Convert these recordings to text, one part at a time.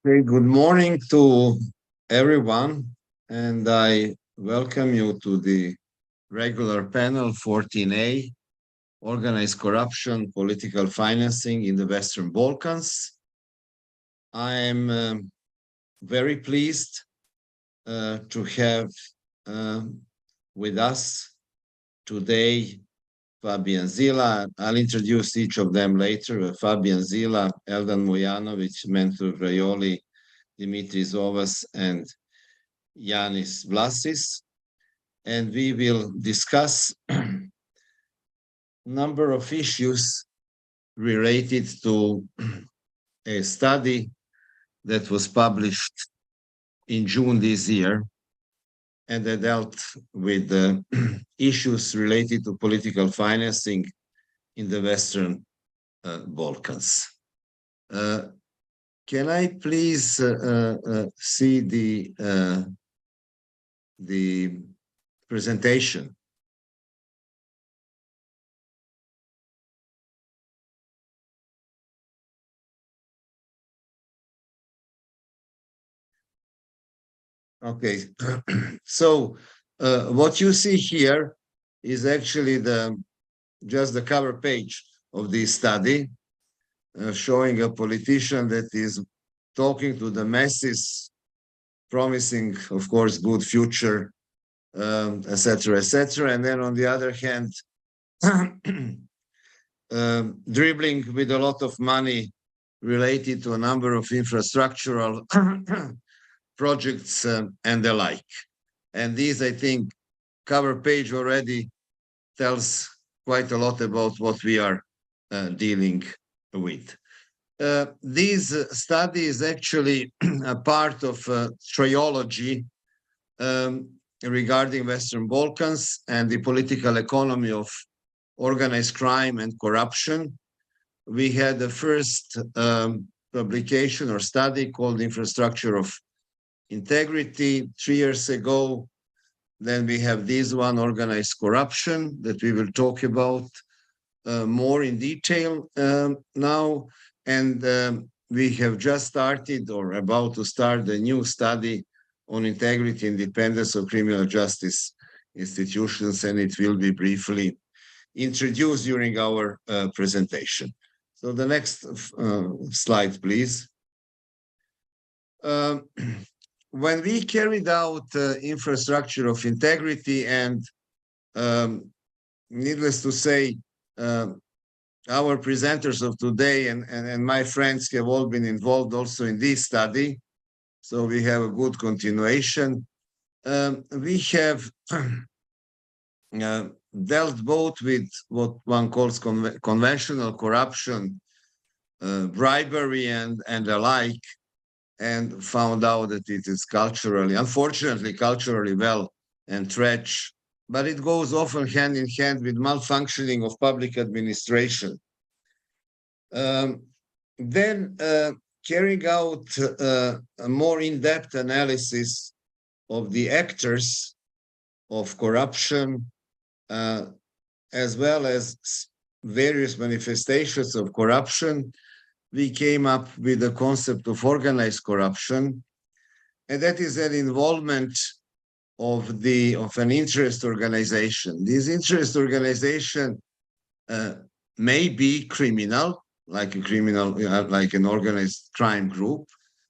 Okay, good morning to everyone, and I welcome you to the regular panel 14A, Organized Corruption, Political Financing in the Western Balkans. I am very pleased to have with us today Fabian Zila. I'll introduce each of them later. Fabian Zila, Eldan Mujanovic, Mentor Rajoli, Dimitris Ovas, and Yanis Vlasis, and we will discuss a number of issues related to a study that was published in June this year and that dealt with issues related to political financing in the Western Balkans. Can I please see the presentation? Okay, so what you see here is actually just the cover page of this study, showing a politician that is talking to the masses, promising, of course, good future, etc., etc. And then on the other hand, dribbling with a lot of money related to a number of infrastructural projects and the like. And these, I think, cover page already tells quite a lot about what we are dealing with. This study is actually a part of a trilogy regarding Western Balkans and the political economy of organized crime and corruption. We had the first publication or study called Infrastructure of Integrity 3 years ago. Then we have this one, Organized Corruption, that we will talk about more in detail now. And we have just started or about to start a new study on integrity and independence of criminal justice institutions, and it will be briefly introduced during our presentation. So the next slide, please. When we carried out infrastructure of integrity, and needless to say, our presenters of today and my friends have all been involved also in this study, so we have a good continuation. We have dealt both with what one calls conventional corruption, bribery, and the like, and found out that it is culturally, unfortunately, culturally well entrenched, but it goes often hand in hand with malfunctioning of public administration. Then carrying out a more in-depth analysis of the actors of corruption, as well as various manifestations of corruption, we came up with the concept of organized corruption, and that is an involvement of an interest organization. This interest organization may be criminal, like an organized crime group,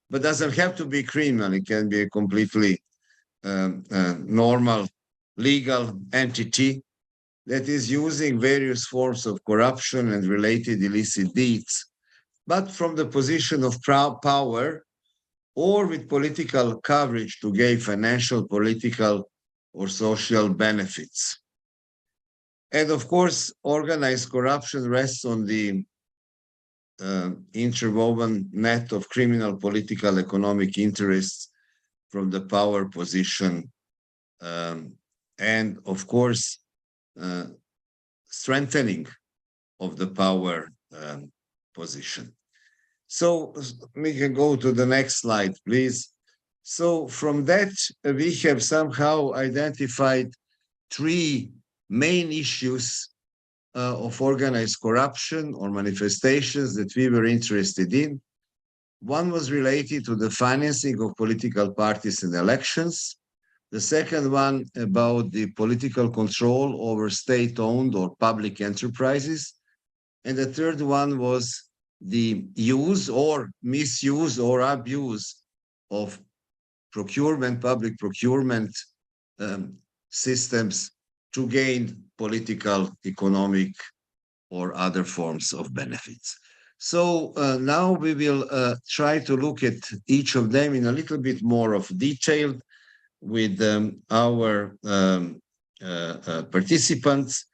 but doesn't have to be criminal. It can be a completely normal legal entity that is using various forms of corruption and related illicit deeds, but from the position of power or with political coverage to gain financial, political, or social benefits. And of course, organized corruption rests on the interwoven net of criminal, political, economic interests from the power position, and of course, strengthening of the power position. So we can go to the next slide, please. So from that, we have somehow identified three main issues of organized corruption or manifestations that we were interested in. One was related to the financing of political parties and elections. The second one about the political control over state-owned or public enterprises. And the third one was the use or misuse or abuse of public procurement systems to gain political, economic, or other forms of benefits. So now we will try to look at each of them in a little bit more of detail with our participants.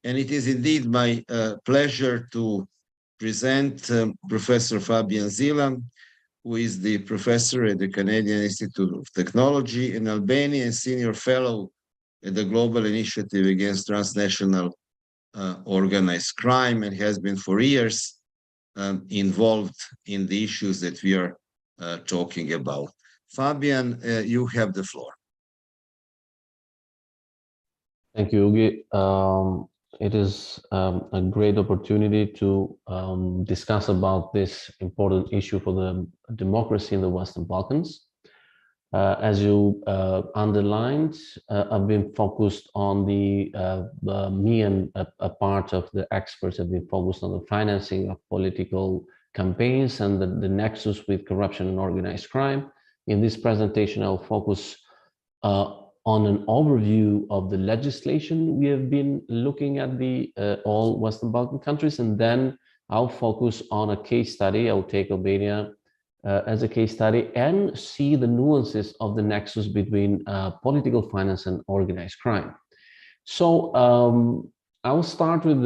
And it is indeed my pleasure to present Professor Fabian Zila, who is the professor at the Canadian Institute of Technology in Albania and senior fellow at the Global Initiative Against Transnational Organized Crime, and has been for years involved in the issues that we are talking about. Fabian, you have the floor. Thank you, Ugi. It is a great opportunity to discuss about this important issue for the democracy in the Western Balkans. As you underlined, I've been focused on me and a part of the experts have been focused on the financing of political campaigns and the nexus with corruption and organized crime. In this presentation, I'll focus on an overview of the legislation we have been looking at all Western Balkan countries, and then I'll focus on a case study. I'll take Albania as a case study and see the nuances of the nexus between political finance and organized crime. So I'll start with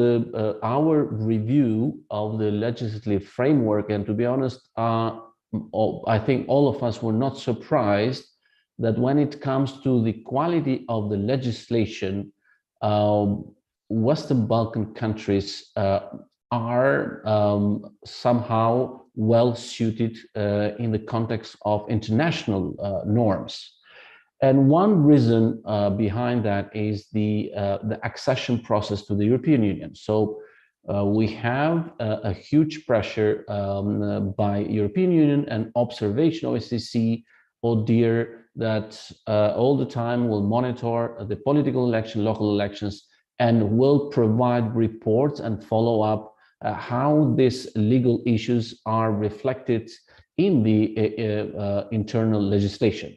our review of the legislative framework, and to be honest, I think all of us were not surprised that when it comes to the quality of the legislation, Western Balkan countries are somehow well suited in the context of international norms. And one reason behind that is the accession process to the European Union. So we have a huge pressure by European Union and observation OSCE, ODIHR, that all the time will monitor the political election, local elections, and will provide reports and follow up how these legal issues are reflected in the internal legislation.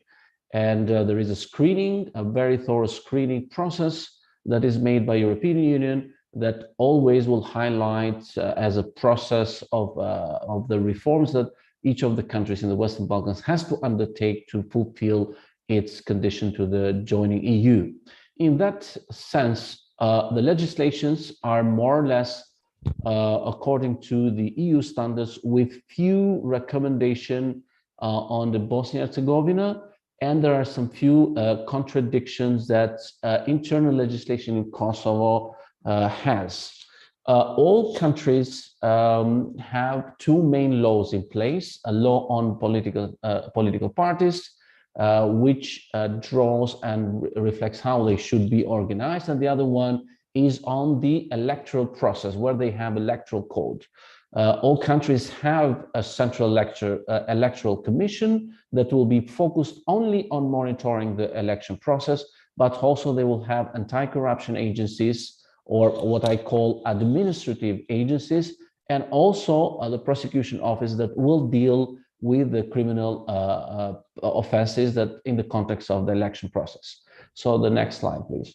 And there is a screening, a very thorough screening process that is made by European Union that always will highlight as a process of the reforms that each of the countries in the Western Balkans has to undertake to fulfill its condition to the joining EU. In that sense, the legislations are more or less according to the EU standards, with few recommendations on the Bosnia-Herzegovina, and there are some few contradictions that internal legislation in Kosovo has. All countries have two main laws in place: a law on political parties, which draws and reflects how they should be organized, and the other one is on the electoral process, where they have electoral code. All countries have a central electoral commission that will be focused only on monitoring the election process, but also they will have anti-corruption agencies, or what I call administrative agencies, and also the prosecution office that will deal with the criminal offenses that in the context of the election process. So the next slide, please.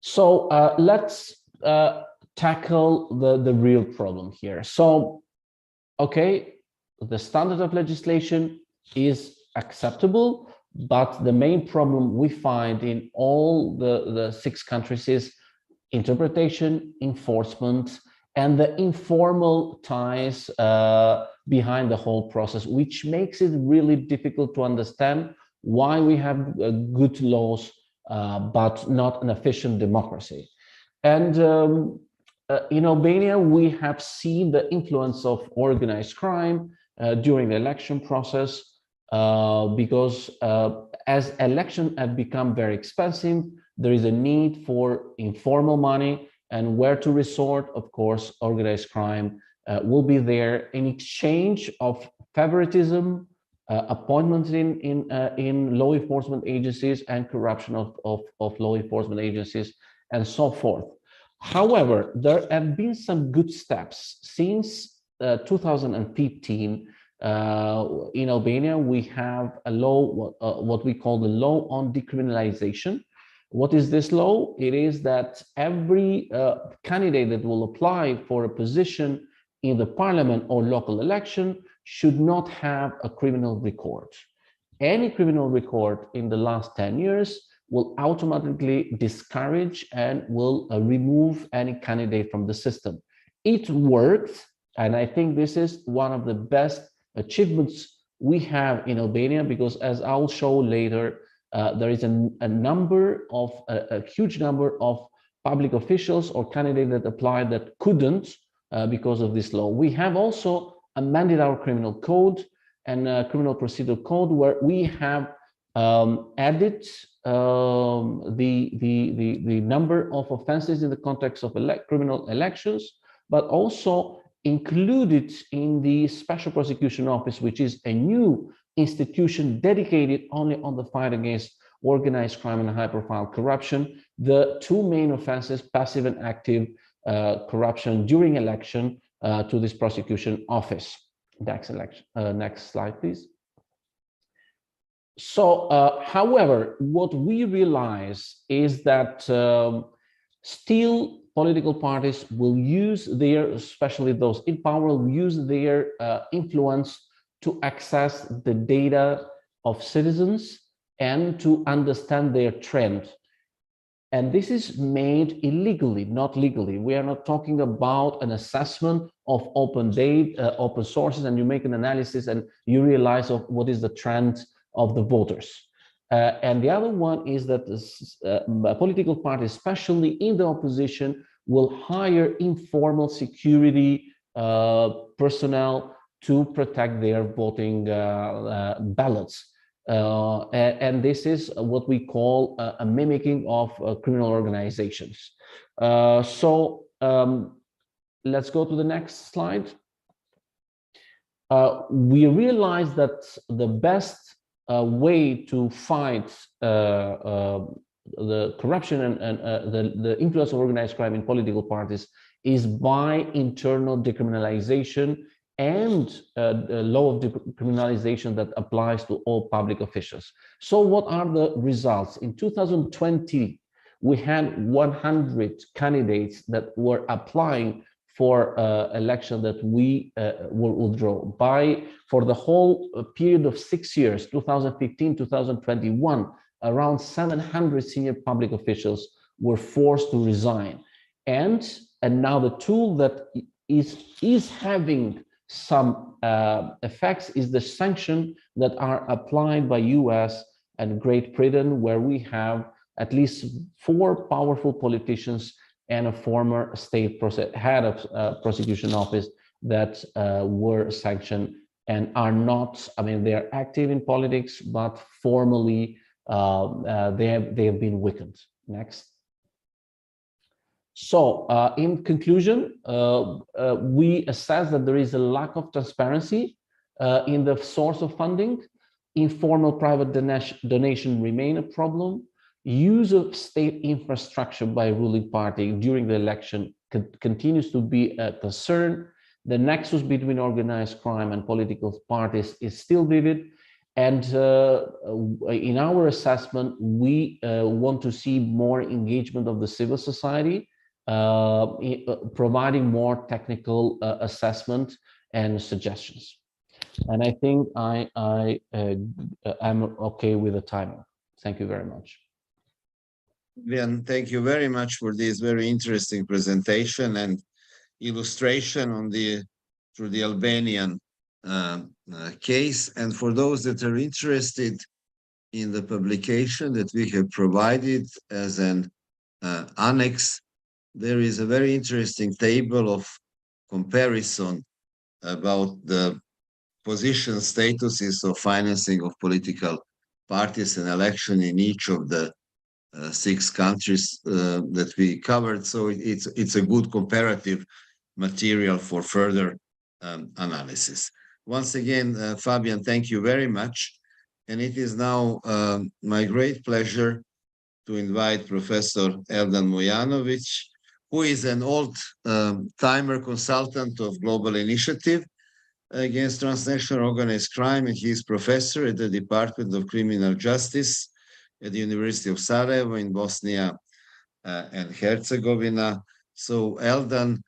So let's tackle the real problem here. So, okay, the standard of legislation is acceptable, but the main problem we find in all the 6 countries is interpretation, enforcement, and the informal ties behind the whole process, which makes it really difficult to understand why we have good laws, but not an efficient democracy. And in Albania, we have seen the influence of organized crime during the election process, because as elections have become very expensive, there is a need for informal money, and where to resort, of course, organized crime will be there in exchange of favoritism, appointments in law enforcement agencies, and corruption of law enforcement agencies, and so forth. However, there have been some good steps. Since 2015, in Albania, we have a law, what we call the law on decriminalization. What is this law? It is that every candidate that will apply for a position in the parliament or local election should not have a criminal record. Any criminal record in the last 10 years will automatically discourage and will remove any candidate from the system. It worked, and I think this is one of the best achievements we have in Albania, because as I'll show later, there is a huge number of public officials or candidates that applied that couldn't because of this law. We have also amended our criminal code and criminal procedure code, where we have added the number of offenses in the context of criminal elections, but also included in the Special Prosecution Office, which is a new institution dedicated only on the fight against organized crime and high-profile corruption, the two main offenses, passive and active corruption during election, to this prosecution office. Next slide, please. So, however, what we realize is that still political parties will use their, especially those in power, will use their influence to access the data of citizens and to understand their trend. And this is made illegally, not legally. We are not talking about an assessment of open data, open sources, and you make an analysis and you realize of what is the trend of the voters. And the other one is that political parties, especially in the opposition, will hire informal security personnel to protect their voting ballots. And this is what we call a mimicking of criminal organizations. Let's go to the next slide. We realize that the best way to fight the corruption and the influence of organized crime in political parties is by internal decriminalization and the law of decriminalization that applies to all public officials. So what are the results? In 2020, we had 100 candidates that were applying for election that we will withdraw. For the whole period of 6 years, 2015, 2021, around 700 senior public officials were forced to resign. And now the tool that is having some effects is the sanction that are applied by US and Great Britain, where we have at least 4 powerful politicians and a former state head of prosecution office that were sanctioned and are not, I mean, they are active in politics, but formally they have been weakened. Next. So in conclusion, we assess that there is a lack of transparency in the source of funding. Informal private donation remain a problem. Use of state infrastructure by ruling party during the election continues to be a concern. The nexus between organized crime and political parties is still vivid. And in our assessment, we want to see more engagement of the civil society, providing more technical assessment and suggestions. And I think I'm okay with the timing. Thank you very much. Lian, thank you very much for this very interesting presentation and illustration on through the Albanian case. And for those that are interested in the publication that we have provided as an annex, there is a very interesting table of comparison about the position statuses of financing of political parties and election in each of the 6 countries that we covered. So it's a good comparative material for further analysis. Once again, Fabian, thank you very much. And it is now my great pleasure to invite Professor Eldan Mujanovic, who is an old-timer consultant of Global Initiative Against Transnational Organized Crime, and he is professor at the Department of Criminal Justice at the University of Sarajevo in Bosnia and Herzegovina. So, Eldan,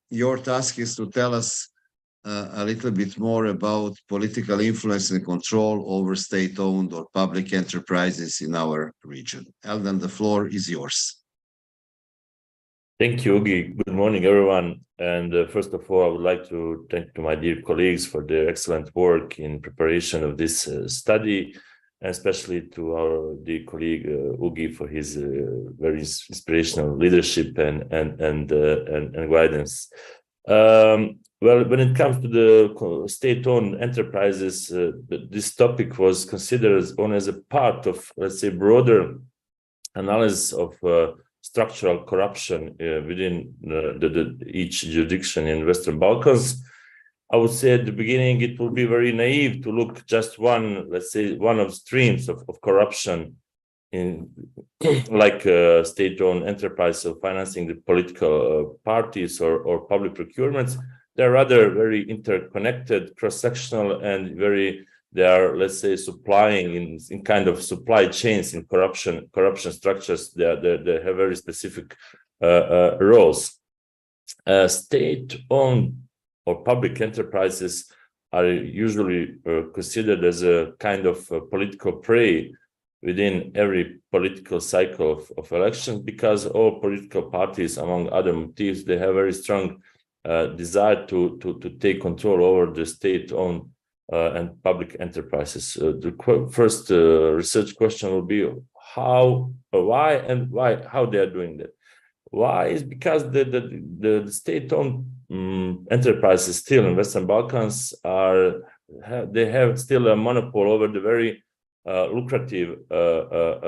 your task is to tell us a little bit more about political influence and control over state-owned or public enterprises in our region. Eldan, the floor is yours. Thank you, Ugi. Good morning, everyone. And first of all, I would like to thank to my dear colleagues for their excellent work in preparation of this study, and especially to our dear colleague Ugi for his very inspirational leadership and guidance. Well, when it comes to the state-owned enterprises, this topic was considered as a part of, let's say, broader analysis of structural corruption within each jurisdiction in Western Balkans. I would say at the beginning it would be very naive to look just one, let's say, one of streams of corruption in like state-owned enterprise of financing the political parties or public procurements. They're rather very interconnected, cross-sectional, and they are, let's say, supplying in kind of supply chains in corruption structures. They have very specific roles. State-owned or public enterprises are usually considered as a kind of political prey within every political cycle of elections, because all political parties, among other motives, they have very strong desire to take control over the state-owned and public enterprises. The first research question will be how they are doing that. Why is because the state-owned enterprises still in Western Balkans they have still a monopoly over the very lucrative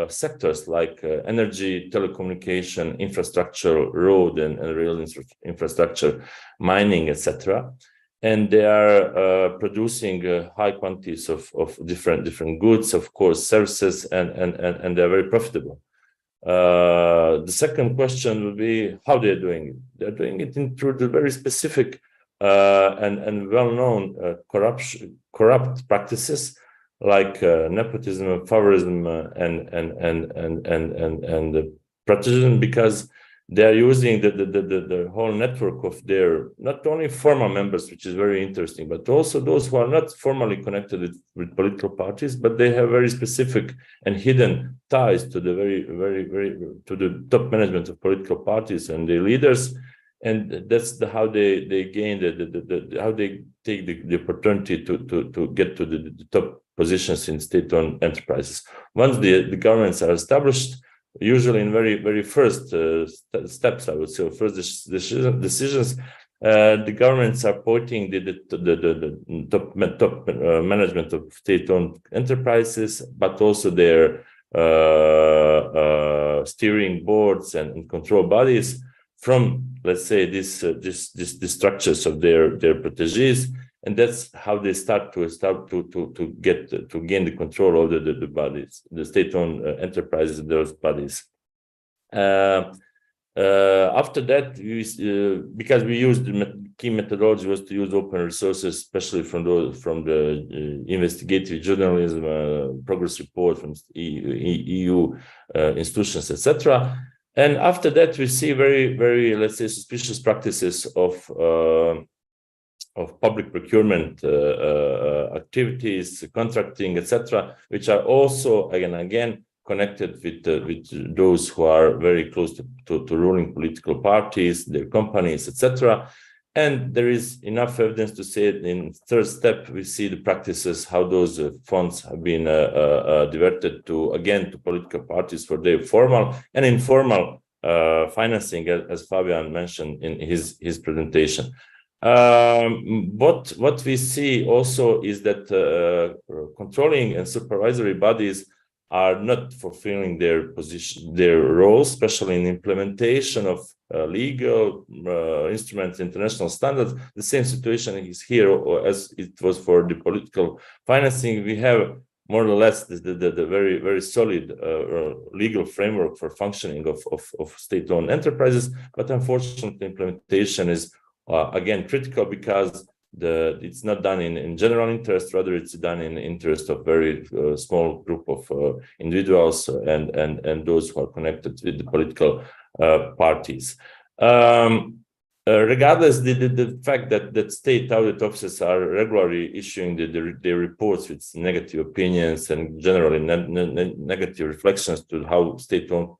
sectors like energy, telecommunication, infrastructure, road and rail infrastructure, mining, etc. And they are producing high quantities of different goods, of course, services, and they're very profitable. The second question would be how they're doing it. They're doing it through the very specific and well-known corrupt practices like nepotism, favorism, and patriotism, because they are using the whole network of their not only formal members, which is very interesting, but also those who are not formally connected with political parties, but they have very specific and hidden ties to the to the top management of political parties and their leaders, and that's how they gain how they take the opportunity to get to the top positions in state-owned enterprises. Once the governments are established, usually in very first steps, I would say, first decisions, the governments are pointing the top management of state-owned enterprises, but also their steering boards and control bodies from, let's say, these structures of their proteges, and that's how they start to gain the control of the bodies, the state-owned enterprises, those bodies. After that, because we used the key methodology was to use open resources, especially from the investigative journalism, progress report from EU institutions, etc. And after that, we see very, let's say, suspicious practices of public procurement activities, contracting, etc., which are also again connected with those who are very close to ruling political parties, their companies, etc. And there is enough evidence to say that in third step, we see the practices, how those funds have been diverted to political parties for their formal and informal financing, as Fabian mentioned in his presentation. What we see also is that controlling and supervisory bodies are not fulfilling their position, their role, especially in implementation of legal instruments, international standards. The same situation is here as it was for the political financing. We have more or less the very, very solid legal framework for functioning of state-owned enterprises, but unfortunately implementation is again critical because it's not done in general interest, rather it's done in the interest of very small group of individuals and those who are connected with the political parties. Regardless, the fact that state audit offices are regularly issuing their reports with negative opinions and generally negative reflections to how state-owned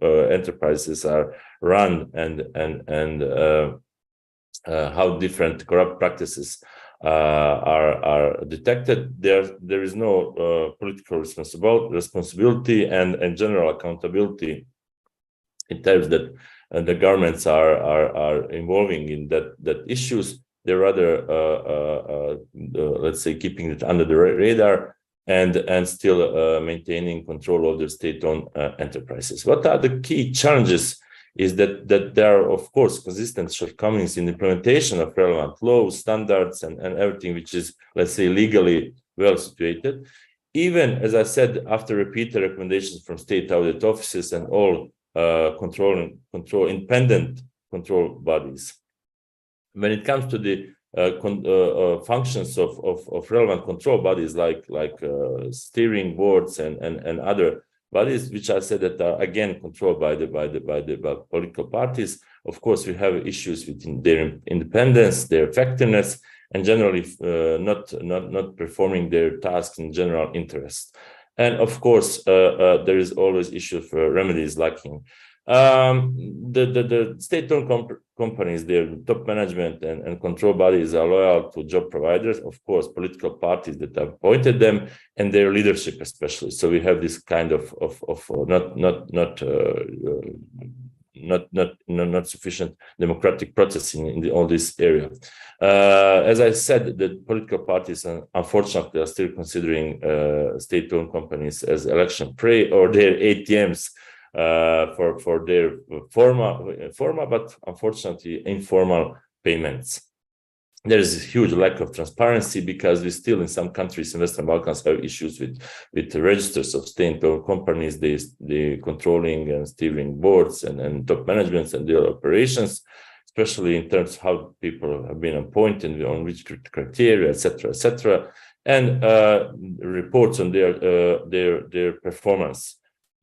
enterprises are run and how different corrupt practices are detected, there is no political responsibility and general accountability in terms that the governments are involving in that issues. They're rather let's say keeping it under the radar and still maintaining control of their state-owned enterprises. What are the key challenges? Is that there are, of course, consistent shortcomings in the implementation of relevant laws, standards, and everything which is, let's say, legally well situated. Even, as I said, after repeated recommendations from state audit offices and all independent control bodies. When it comes to the functions of relevant control bodies like steering boards and other bodies, which I said that are again controlled by the political parties. Of course, we have issues with their independence, their effectiveness, and generally not performing their tasks in general interest. And of course, there is always issue for remedies lacking. The state-owned companies, their top management and control bodies are loyal to job providers, of course, political parties that have appointed them, and their leadership especially. So we have this kind of not sufficient democratic process in all this area. As I said, the political parties unfortunately are still considering state-owned companies as election prey or their ATMs for their formal but unfortunately informal payments. There is a huge lack of transparency because we still in some countries in Western Balkans have issues with the registers of state-owned companies, the controlling and steering boards and top managements and their operations, especially in terms of how people have been appointed, on which criteria, etc., and reports on their performance.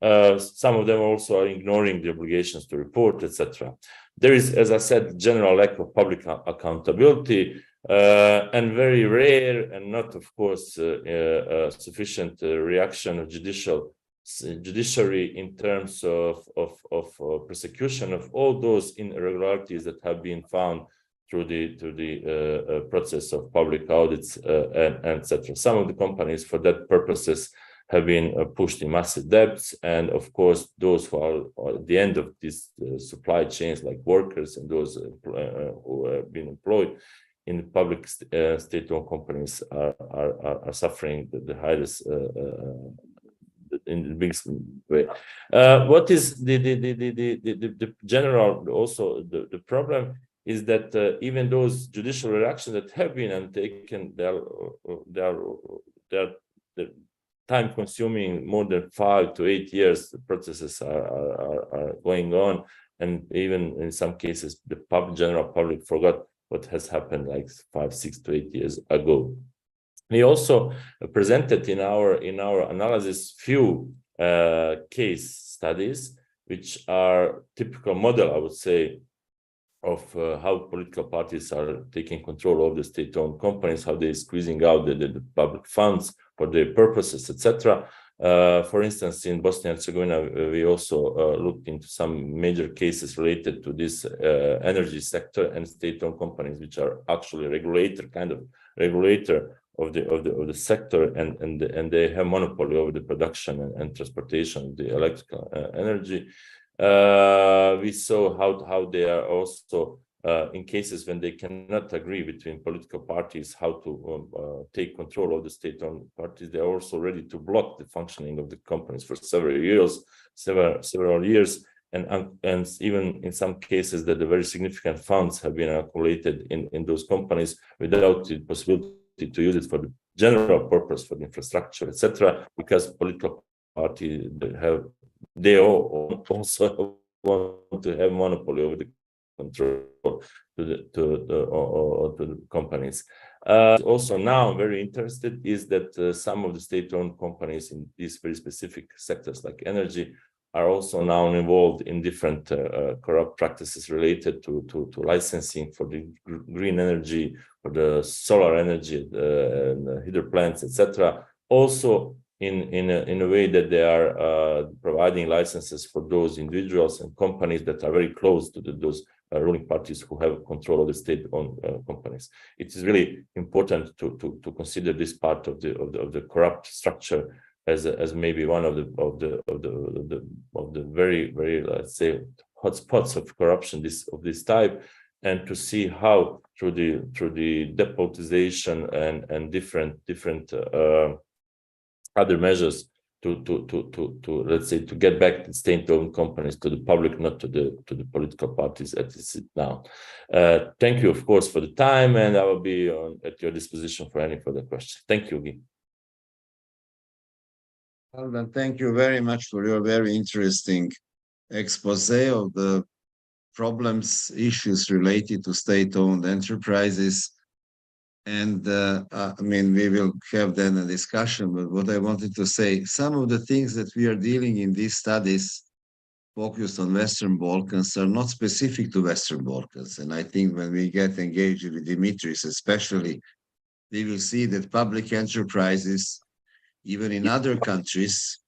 Some of them also are ignoring the obligations to report, etc. There is, as I said, general lack of public accountability and very rare and not, of course, sufficient reaction of judiciary in terms of prosecution of all those irregularities that have been found through the process of public audits and etc. Some of the companies, for that purposes, have been pushed in massive debts, and of course, those who are at the end of these supply chains, like workers and those who have been employed in the public state-owned companies, are suffering the highest in the biggest way. What is the general also the problem is that even those judicial reactions that have been undertaken, they're time-consuming, more than 5 to 8 years. The processes are going on, and even in some cases, the general public forgot what has happened like 5, 6 to 8 years ago. We also presented in our analysis few case studies, which are typical model, I would say, of how political parties are taking control of the state-owned companies, how they're squeezing out the public funds for their purposes, etc. For instance, in Bosnia and Herzegovina, we also looked into some major cases related to this energy sector and state-owned companies, which are actually kind of regulator of the sector, and they have monopoly over the production and transportation of the electrical energy. We saw how they are also in cases when they cannot agree between political parties how to take control of the state-owned parties, they are also ready to block the functioning of the companies for several years, and even in some cases that the very significant funds have been accumulated in those companies without the possibility to use it for the general purpose, for the infrastructure, etc., because political parties they also want to have monopoly over the control to the companies. Also now very interested is that some of the state-owned companies in these very specific sectors like energy are also now involved in different corrupt practices related to licensing for the green energy, for the solar energy, and hydro plants, etc. Also in a way that they are providing licenses for those individuals and companies that are very close to those ruling parties who have control of the state-owned companies. It is really important to consider this part of the corrupt structure as maybe one of the very let's say hotspots of corruption of this type, and to see how through the depolitization and different other measures to let's say to get back the state-owned companies to the public, not to the political parties as it is now. Thank you, of course, for the time, and I will be at your disposition for any further questions. Thank you, Guy. Well, then, thank you very much for your very interesting expose of the problems, issues related to state-owned enterprises. And I mean, we will have then a discussion, but what I wanted to say, some of the things that we are dealing in these studies focused on Western Balkans are not specific to Western Balkans. And I think when we get engaged with Dimitris, especially, we will see that public enterprises, even in other countries,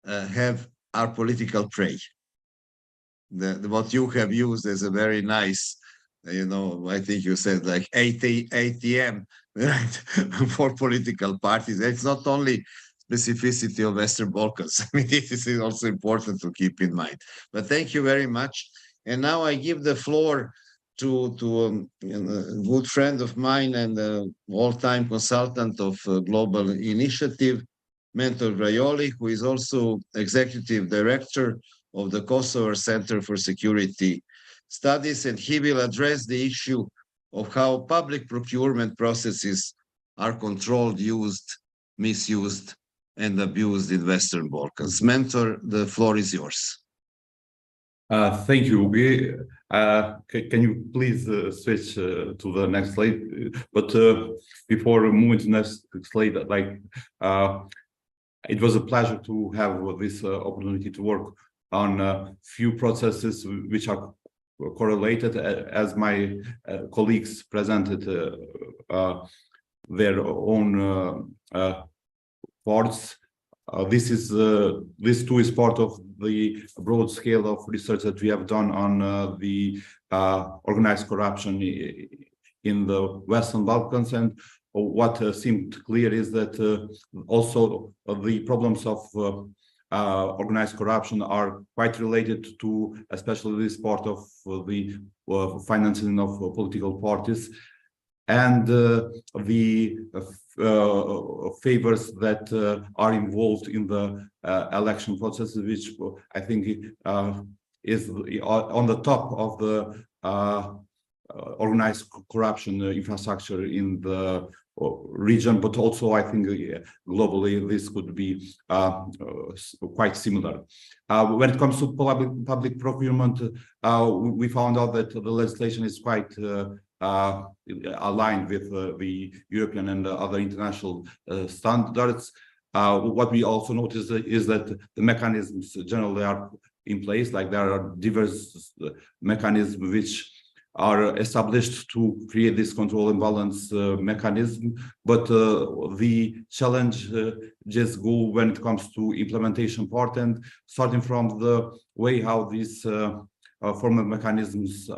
are political prey. What you have used as a very nice, I think you said like ATM, right, for political parties. It's not only specificity of Western Balkans. I mean, this is also important to keep in mind. But thank you very much. And now I give the floor to a good friend of mine and all-time consultant of Global Initiative, Mentor Grajoli, who is also executive director of the Kosovo Center for Security Studies, and he will address the issue of how public procurement processes are controlled, used, misused, and abused in Western Balkans. Mentor, the floor is yours. Thank you, Ugi. Can you please switch to the next slide? But before moving to the next slide, it was a pleasure to have this opportunity to work on a few processes which are correlated, as my colleagues presented their own parts. This too is part of the broad scale of research that we have done on the organized corruption in the Western Balkans. And what seemed clear is that also the problems of organized corruption are quite related to especially this part of the financing of political parties and the favors that are involved in the election process, which I think is on the top of the organized corruption infrastructure in the region, but also I think globally this could be quite similar. When it comes to public procurement, we found out that the legislation is quite aligned with the European and other international standards. What we also noticed is that the mechanisms generally are in place, like there are diverse mechanisms which are established to create this control and balance mechanism, but the challenge just go when it comes to implementation part, and starting from the way how these formal mechanisms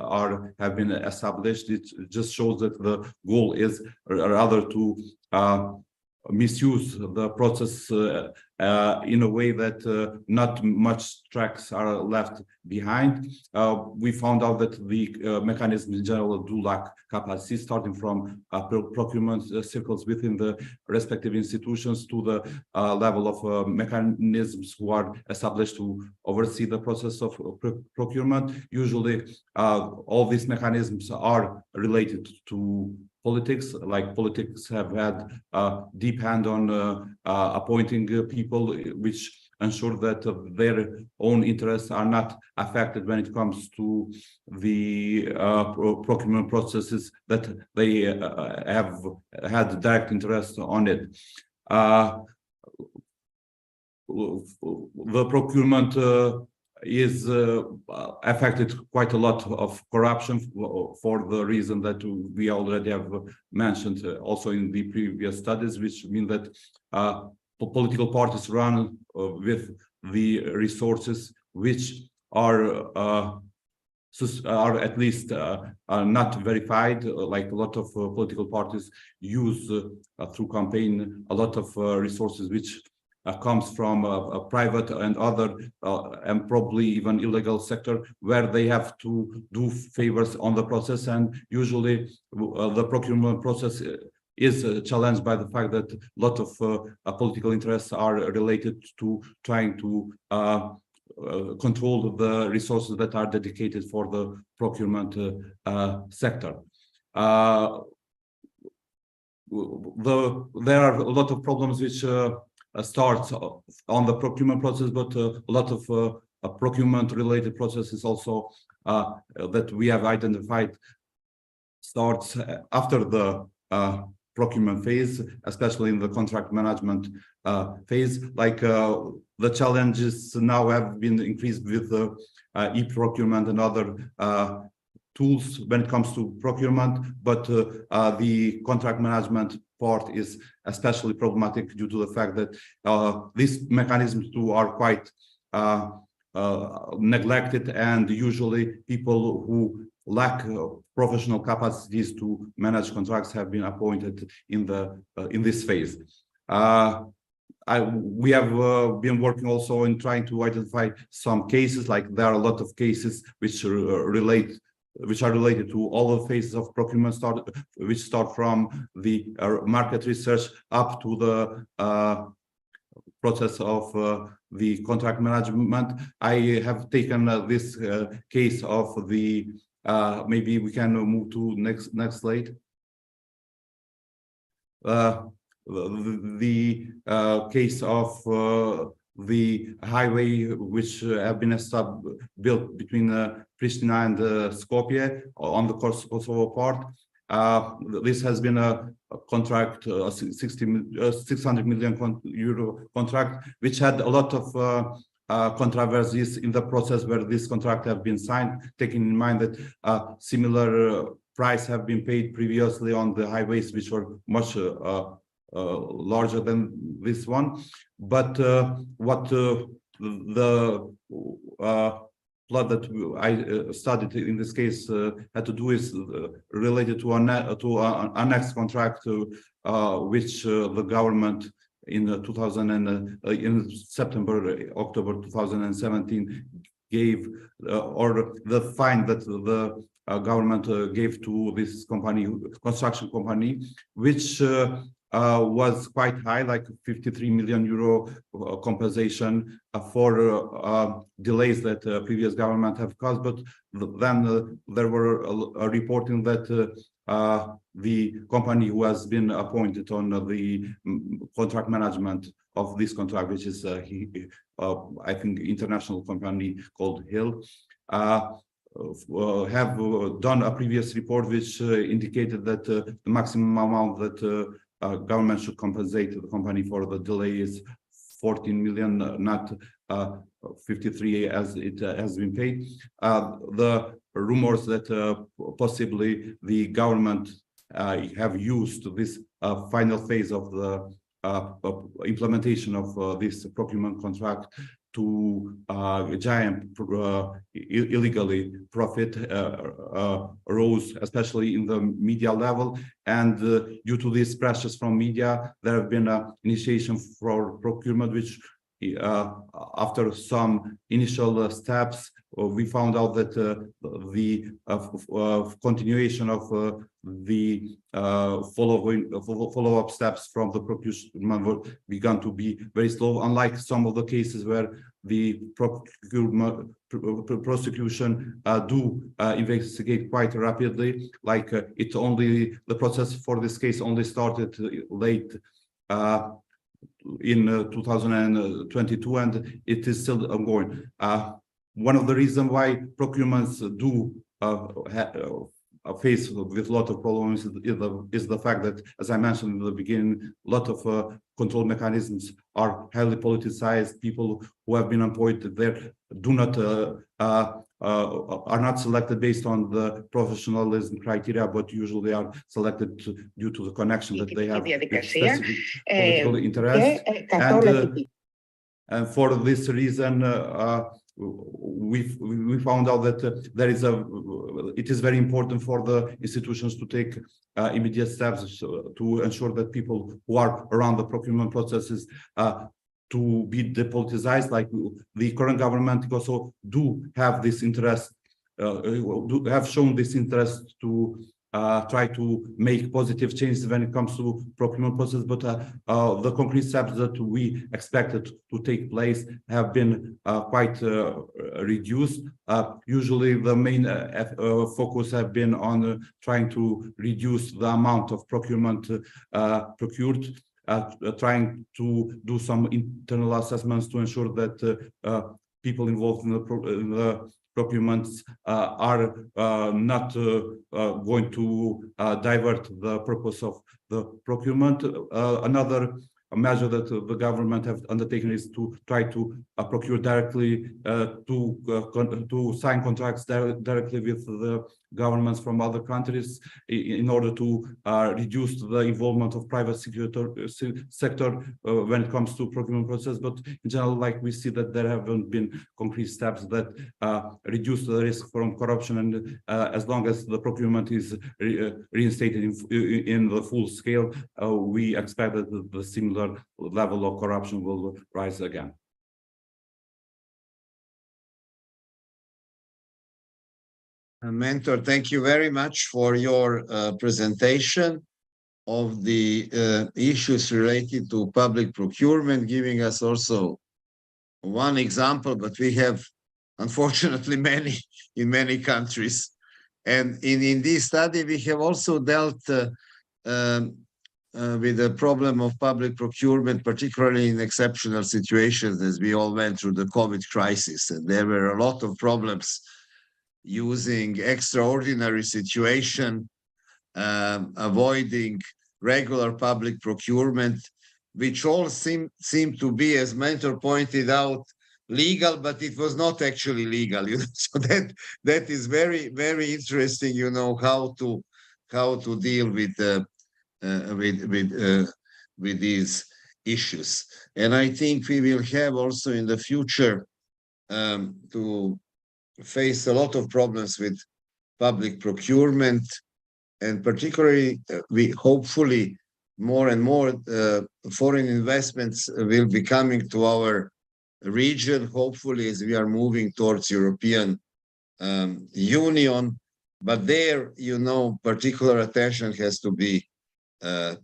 have been established, it just shows that the goal is rather to misuse the process in a way that not much tracks are left behind. We found out that the mechanisms in general do lack capacity, starting from procurement circles within the respective institutions to the level of mechanisms who are established to oversee the process of procurement. Usually, all these mechanisms are related to politics, like politics have had a deep hand on appointing people, which ensure that their own interests are not affected when it comes to the procurement processes that they have had direct interest on it. The procurement is affected quite a lot of corruption for the reason that we already have mentioned also in the previous studies, which mean that political parties run with the resources which are at least not verified. Like a lot of political parties use through campaign a lot of resources which comes from a private and other and probably even illegal sector, where they have to do favors on the process, and usually the procurement process is challenged by the fact that a lot of political interests are related to trying to control the resources that are dedicated for the procurement sector. There are a lot of problems which starts on the procurement process, but a lot of procurement-related processes also that we have identified starts after the procurement phase, especially in the contract management phase. Like the challenges now have been increased with e-procurement and other tools when it comes to procurement, but the contract management part is especially problematic due to the fact that these mechanisms too are quite neglected, and usually people who lack professional capacities to manage contracts have been appointed in this phase. We have been working also in trying to identify some cases. Like there are a lot of cases which are related to all the phases of procurement, which start from the market research up to the process of the contract management. I have taken this case of the maybe we can move to next slide. The case of the highway which have been built between Pristina and Skopje on the Kosovo part. This has been a contract, 600 million euro contract, which had a lot of controversies in the process where this contract have been signed, taking in mind that similar price have been paid previously on the highways, which were much larger than this one. But what the plot that I studied in this case had to do is related to an annex contract which the government in in October 2017 gave, or the fine that the government gave to this company, construction company, which was quite high, like 53 million euro compensation for delays that previous government have caused. But then there were a reporting that the company who has been appointed on the contract management of this contract, which is I think international company called Hill, have done a previous report which indicated that the maximum amount that government should compensate the company for the delay is 14 million, not 53 as it has been paid. The rumors that possibly the government have used this final phase of the implementation of this procurement contract to giant illegally profit rose, especially in the media level. And due to these pressures from media, there have been an initiation for procurement, which after some initial steps, we found out that the continuation of the follow-up steps from the procurement were begun to be very slow, unlike some of the cases where the prosecution do investigate quite rapidly. Like the process for this case only started late in 2022, and it is still ongoing. One of the reasons why procurements do faced with a lot of problems is the fact that, as I mentioned in the beginning, a lot of control mechanisms are highly politicized. People who have been appointed there do not are not selected based on the professionalism criteria, but usually are selected due to the connection that they have with specific political interests. And for this reason, we found out that it is very important for the institutions to take immediate steps to ensure that people who are around the procurement processes to be depoliticized. Like the current government also do have this interest, have shown this interest to try to make positive changes when it comes to procurement process, but the concrete steps that we expected to take place have been quite reduced. Usually the main focus have been on trying to reduce the amount of procurement procured, trying to do some internal assessments to ensure that people involved in the procurements are not going to divert the purpose of the procurement. Another measure that the government have undertaken is to try to procure directly, to sign contracts directly with the governments from other countries in order to reduce the involvement of private sector when it comes to procurement process. But in general, like we see that there haven't been concrete steps that reduce the risk from corruption, and as long as the procurement is reinstated in the full scale, we expect that the similar level of corruption will rise again. Mentor, thank you very much for your presentation of the issues related to public procurement, giving us also one example, but we have unfortunately many in many countries. And in this study, we have also dealt with the problem of public procurement, particularly in exceptional situations, as we all went through the COVID crisis. And there were a lot of problems using extraordinary situation, avoiding regular public procurement, which all seem to be, as Mentor pointed out, legal, but it was not actually legal. You know? So that is very, very interesting. You know, how to deal with these issues. And I think we will have also in the future to face a lot of problems with public procurement, and particularly we hopefully more and more foreign investments will be coming to our region, hopefully, as we are moving towards European Union. But there, you know, particular attention has to be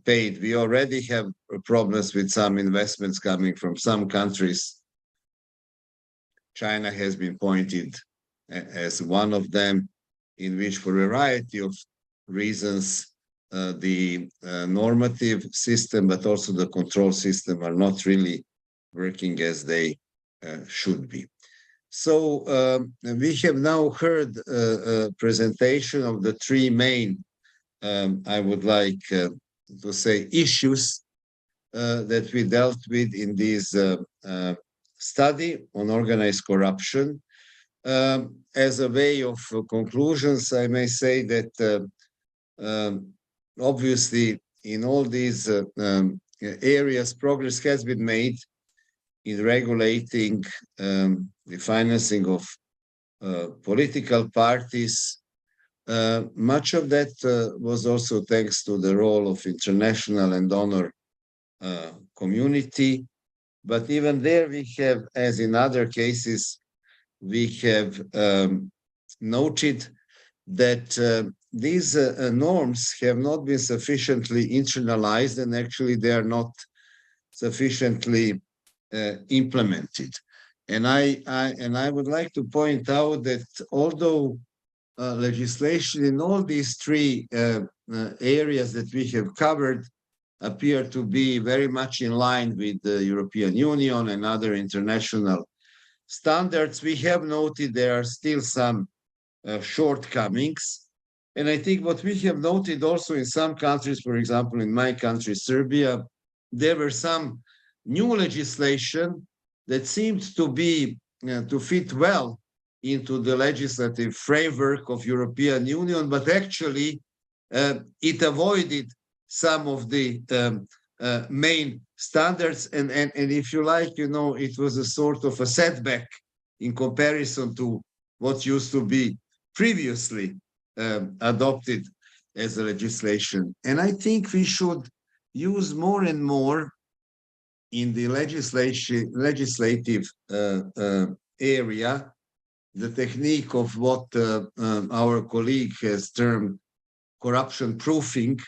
paid. We already have problems with some investments coming from some countries. China has been pointed as one of them, in which for a variety of reasons, the normative system, but also the control system are not really working as they should be. So we have now heard a presentation of the three main, I would like to say, issues that we dealt with in this study on organized corruption. As a way of conclusions, I may say that obviously in all these areas, progress has been made in regulating the financing of political parties. Much of that was also thanks to the role of international and donor community. But even there we have, as in other cases, we have noted that these norms have not been sufficiently internalized, and actually they are not sufficiently implemented. And I would like to point out that although legislation in all these three areas that we have covered appear to be very much in line with the European Union and other international standards, we have noted there are still some shortcomings. And I think what we have noted also in some countries, for example, in my country, Serbia, there were some new legislation that seemed to be to fit well into the legislative framework of European Union, but actually it avoided some of the main standards. And if you like, you know, it was a sort of a setback in comparison to what used to be previously adopted as a legislation. And I think we should use more and more in the legislative area the technique of what our colleague has termed corruption proofing.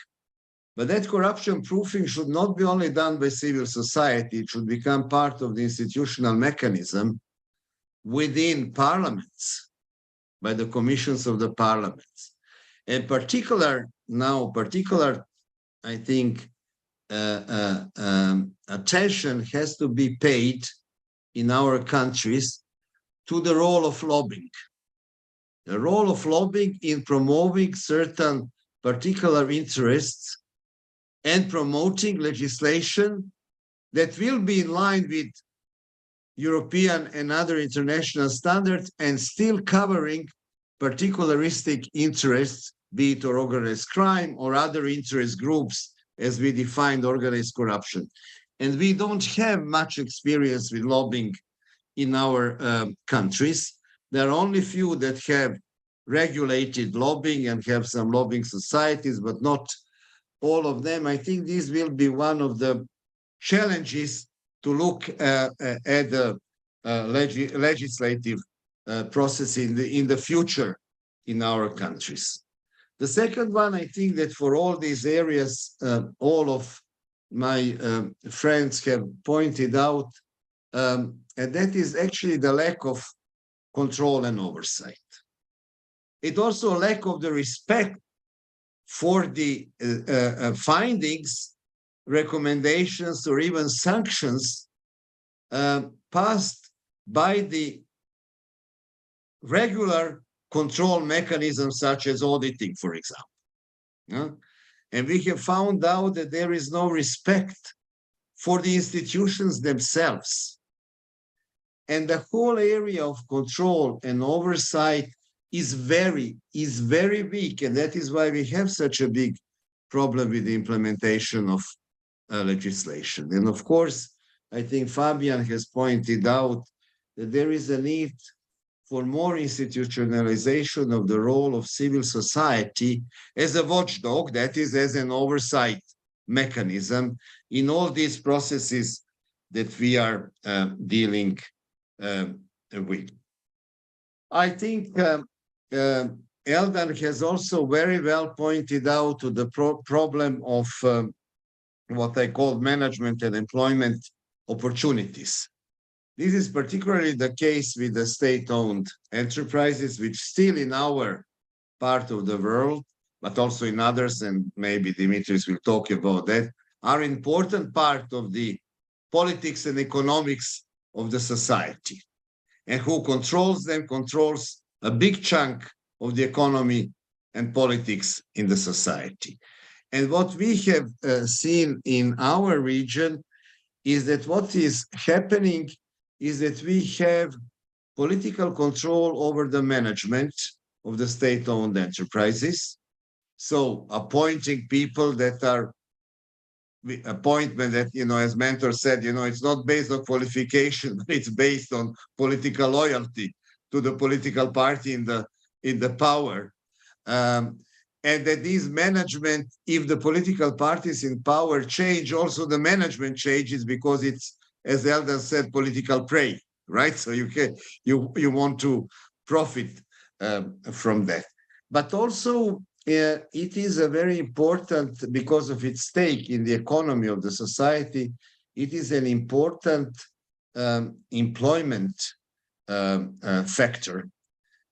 But that corruption proofing should not be only done by civil society, it should become part of the institutional mechanism within parliaments, by the commissions of the parliaments. And particular, I think, attention has to be paid in our countries to the role of lobbying. The role of lobbying in promoting certain particular interests and promoting legislation that will be in line with European and other international standards and still covering particularistic interests, be it organized crime or other interest groups as we defined organized corruption. And we don't have much experience with lobbying in our countries. There are only few that have regulated lobbying and have some lobbying societies, but not all of them. I think this will be one of the challenges to look at the legislative process in the future in our countries. The second one, I think that for all these areas, all of my friends have pointed out, and that is actually the lack of control and oversight. It also lack of the respect for the findings, recommendations, or even sanctions passed by the regular control mechanisms such as auditing, for example. And we have found out that there is no respect for the institutions themselves. And the whole area of control and oversight is very weak. And that is why we have such a big problem with the implementation of legislation. And of course, I think Fabian has pointed out that there is a need for more institutionalization of the role of civil society as a watchdog, that is, as an oversight mechanism in all these processes that we are dealing with. I think Eldan has also very well pointed out to the problem of what I call management and employment opportunities. This is particularly the case with the state-owned enterprises, which still in our part of the world, but also in others, and maybe Dimitris will talk about that, are an important part of the politics and economics of the society. And who controls them controls a big chunk of the economy and politics in the society. And what we have seen in our region is that what is happening is that we have political control over the management of the state-owned enterprises. So appointing people that are appointment that, as mentor said, it's not based on qualification, but it's based on political loyalty to the political party in the power. And that these management, if the political parties in power change, also the management changes, because it's, as Eldar said, political prey, right? So you want to profit from that. But also it is a very important, because of its stake in the economy of the society, it is an important employment factor.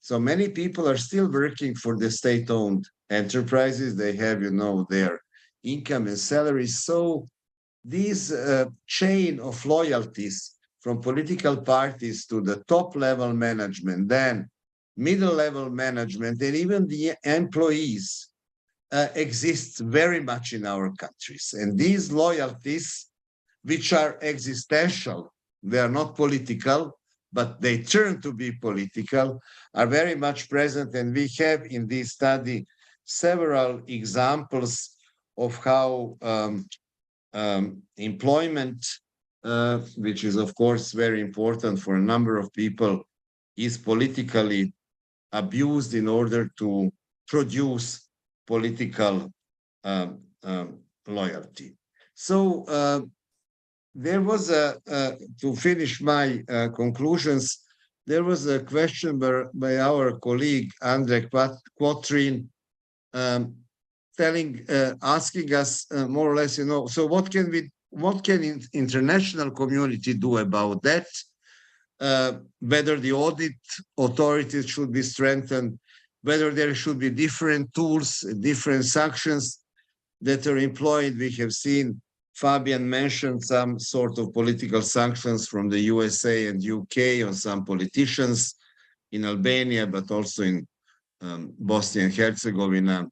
So many people are still working for the state-owned enterprises. They have, their income and salaries. So this chain of loyalties from political parties to the top-level management, then middle-level management, and even the employees exists very much in our countries. And these loyalties, which are existential, they are not political, but they turn to be political, are very much present. And we have in this study several examples of how employment, which is of course very important for a number of people, is politically abused in order to produce political loyalty. So there was to finish my conclusions, there was a question by our colleague Andre Quatrin, asking us more or less, so what can international community do about that? Whether the audit authorities should be strengthened, whether there should be different tools, different sanctions that are employed. We have seen Fabian mentioned some sort of political sanctions from the USA and UK on some politicians in Albania, but also in Bosnia and Herzegovina,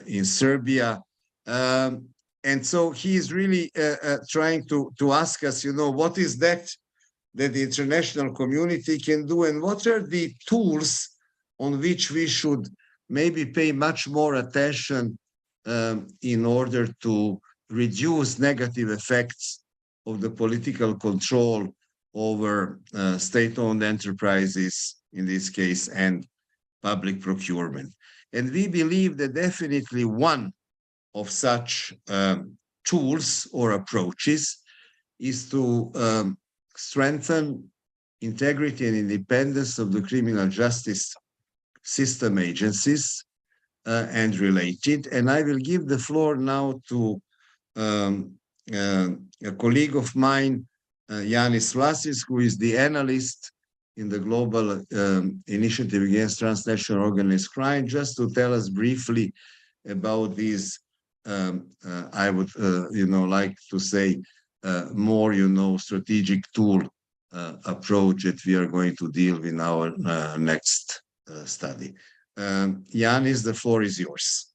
in Serbia. And so he is really trying to ask us, what is that the international community can do, and what are the tools on which we should maybe pay much more attention in order to reduce negative effects of the political control over state-owned enterprises, in this case, and public procurement. And we believe that definitely one of such tools or approaches is to strengthen integrity and independence of the criminal justice system agencies and related. And I will give the floor now to a colleague of mine, Yanis Vlasis, who is the analyst in the Global Initiative Against Transnational Organized Crime, just to tell us briefly about these, I would like to say, more strategic tool approach that we are going to deal with in our next study. Yanis, the floor is yours.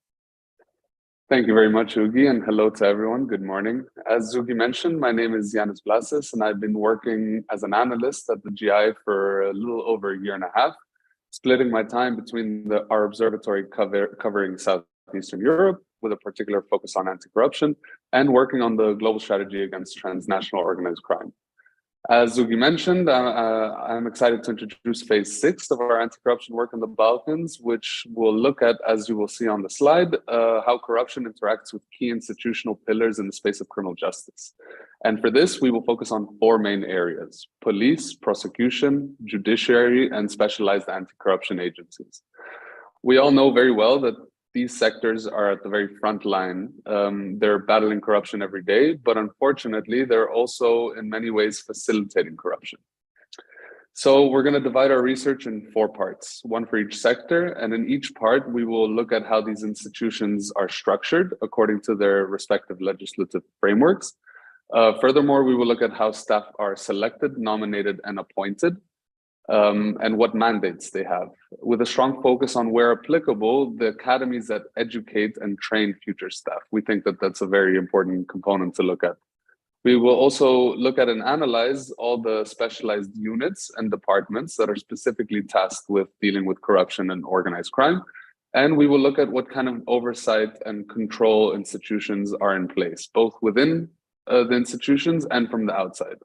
Thank you very much, Ugi, and hello to everyone. Good morning. As Ugi mentioned, my name is Yanis Vlasis, and I've been working as an analyst at the GI for a little over a year and a half, splitting my time between our observatory covering Southeastern Europe, with a particular focus on anti-corruption, and working on the global strategy against transnational organized crime. As Ugi mentioned, I'm excited to introduce phase 6 of our anti-corruption work in the Balkans, which will look at, as you will see on the slide, how corruption interacts with key institutional pillars in the space of criminal justice. And for this, we will focus on 4 main areas: police, prosecution, judiciary, and specialized anti-corruption agencies. We all know very well that these sectors are at the very front line. They're battling corruption every day, but unfortunately, they're also in many ways facilitating corruption. So we're going to divide our research in 4 parts, one for each sector. And in each part, we will look at how these institutions are structured according to their respective legislative frameworks. Furthermore, we will look at how staff are selected, nominated, and appointed, and what mandates they have, with a strong focus on, where applicable, the academies that educate and train future staff. We think that that's a very important component to look at. We will also look at and analyze all the specialized units and departments that are specifically tasked with dealing with corruption and organized crime. And we will look at what kind of oversight and control institutions are in place, both within the institutions and from the outside.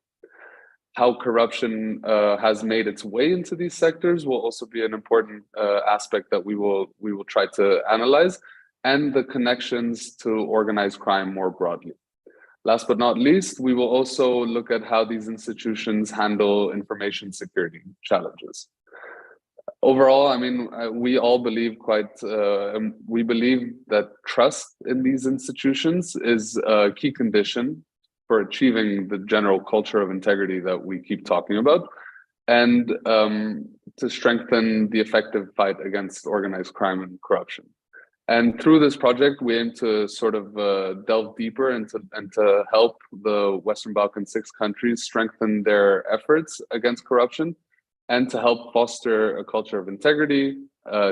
How corruption has made its way into these sectors will also be an important aspect that we will try to analyze, and the connections to organized crime more broadly. Last but not least, we will also look at how these institutions handle information security challenges. Overall, I mean, we all believe we believe that trust in these institutions is a key condition for achieving the general culture of integrity that we keep talking about, and to strengthen the effective fight against organized crime and corruption. And through this project, we aim to sort of delve deeper and to help the Western Balkan 6 countries strengthen their efforts against corruption, and to help foster a culture of integrity,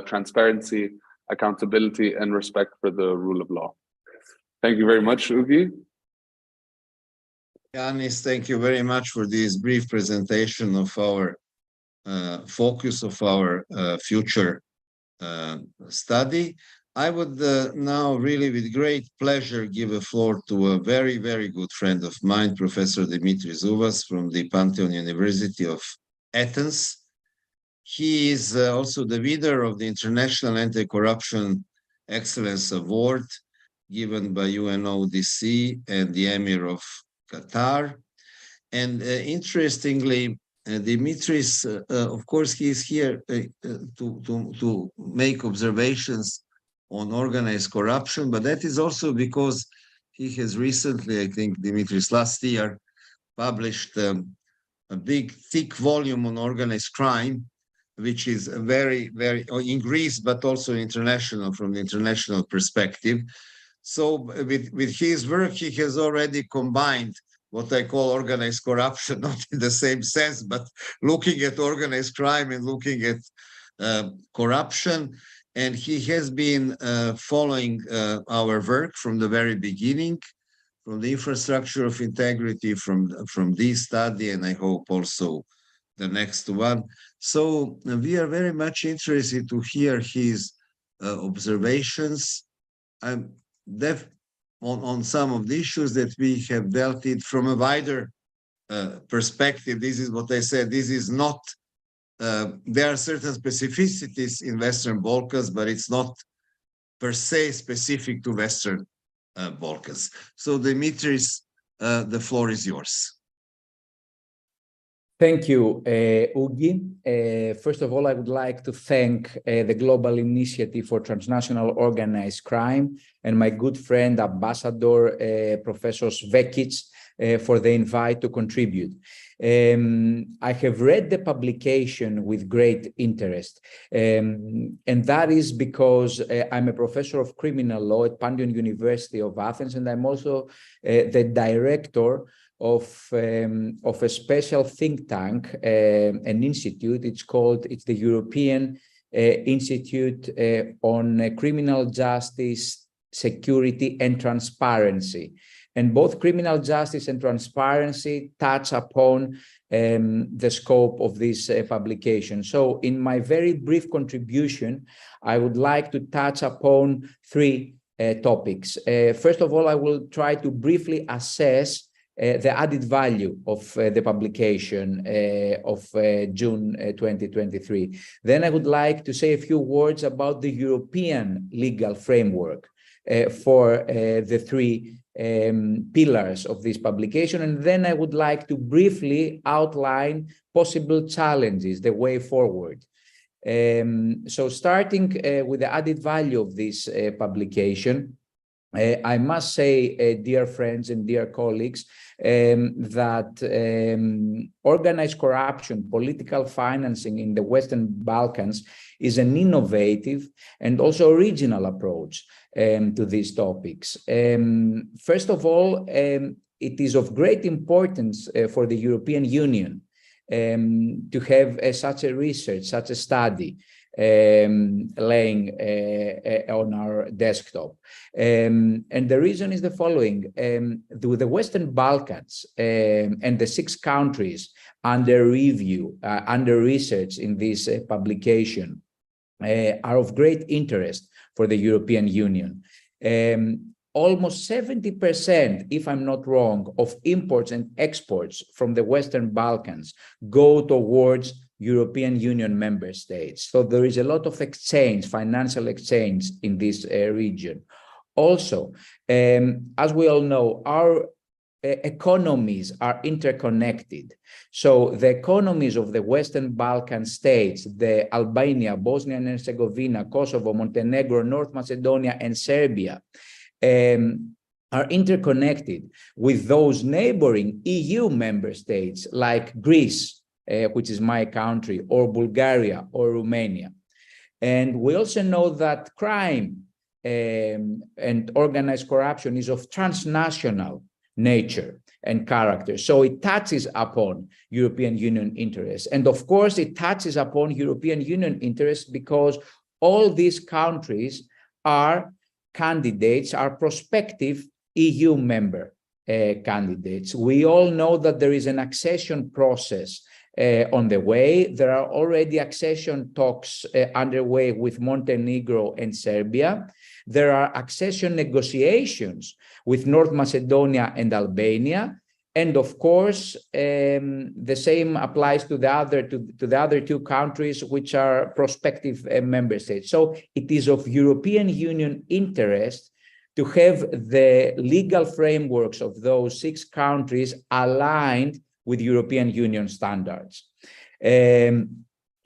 transparency, accountability, and respect for the rule of law. Thank you very much, Ugi. Yanis, thank you very much for this brief presentation of our focus of our future study. I would now really with great pleasure give a floor to a very, very good friend of mine, Professor Dimitris Uvas from the Pantheon University of Athens. He is also the winner of the International Anti-Corruption Excellence Award given by UNODC and the Emir of Qatar. And interestingly, Dimitris, of course, he is here to make observations on organized corruption, but that is also because he has recently, I think, Dimitris, last year, published a big, thick volume on organized crime, which is very, very, in Greece, but also international, from the international perspective. So with his work, he has already combined what I call organized corruption, not in the same sense, but looking at organized crime and looking at corruption. And he has been following our work from the very beginning, from the infrastructure of integrity, from this study, and I hope also the next one. So we are very much interested to hear his observations on some of the issues that we have dealt with from a wider perspective. This is what I said. This is not, there are certain specificities in Western Balkans, but it's not per se specific to Western Balkans. So Dimitris, the floor is yours. Thank you, Ugi. First of all, I would like to thank the Global Initiative for Transnational Organized Crime and my good friend, Ambassador Professor Svekic, for the invite to contribute. I have read the publication with great interest, and that is because I'm a professor of criminal law at Pantheon University of Athens, and I'm also the director of a special think tank, an institute. It's the European Institute on Criminal Justice, Security and Transparency. And both criminal justice and transparency touch upon the scope of this publication. So in my very brief contribution, I would like to touch upon three topics. First of all, I will try to briefly assess the added value of the publication of June 2023. Then I would like to say a few words about the European legal framework for the three pillars of this publication. And then I would like to briefly outline possible challenges, the way forward. So starting with the added value of this publication, I must say, dear friends and dear colleagues, that organized corruption, political financing in the Western Balkans is an innovative and also original approach to these topics. First of all, it is of great importance for the European Union to have such a research, such a study laying on our desktop. And the reason is the following. The Western Balkans and the 6 countries under review, under research in this publication, are of great interest for the European Union. Almost 70%, if I'm not wrong, of imports and exports from the Western Balkans go towards European Union member states. So there is a lot of exchange, financial exchange in this region. Also, as we all know, our economies are interconnected. So the economies of the Western Balkan states, the Albania, Bosnia and Herzegovina, Kosovo, Montenegro, North Macedonia, and Serbia, are interconnected with those neighboring EU member states like Greece, which is my country, or Bulgaria or Romania. And we also know that crime and organized corruption is of transnational nature and character. So it touches upon European Union interests. And of course, it touches upon European Union interests because all these countries are candidates, are prospective EU member candidates. We all know that there is an accession process on the way. There are already accession talks underway with Montenegro and Serbia. There are accession negotiations with North Macedonia and Albania. And of course, the same applies to the other two countries, which are prospective member states. So it is of European Union interest to have the legal frameworks of those 6 countries aligned with European Union standards.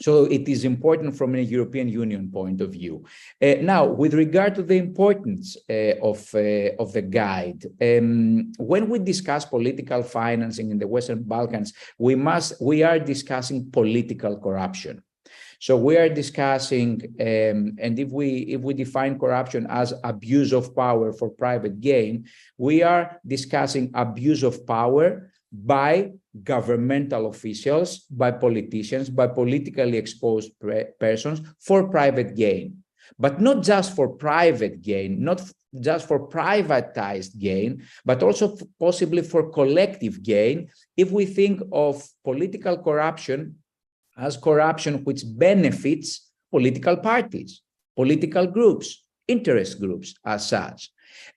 So it is important from a European Union point of view. Now, with regard to the importance of the guide, when we discuss political financing in the Western Balkans, we are discussing political corruption. So we are discussing, and if we define corruption as abuse of power for private gain, we are discussing abuse of power by governmental officials, by politicians, by politically exposed persons for private gain. But not just for private gain, not just for privatized gain, but also possibly for collective gain, if we think of political corruption as corruption which benefits political parties, political groups, interest groups as such.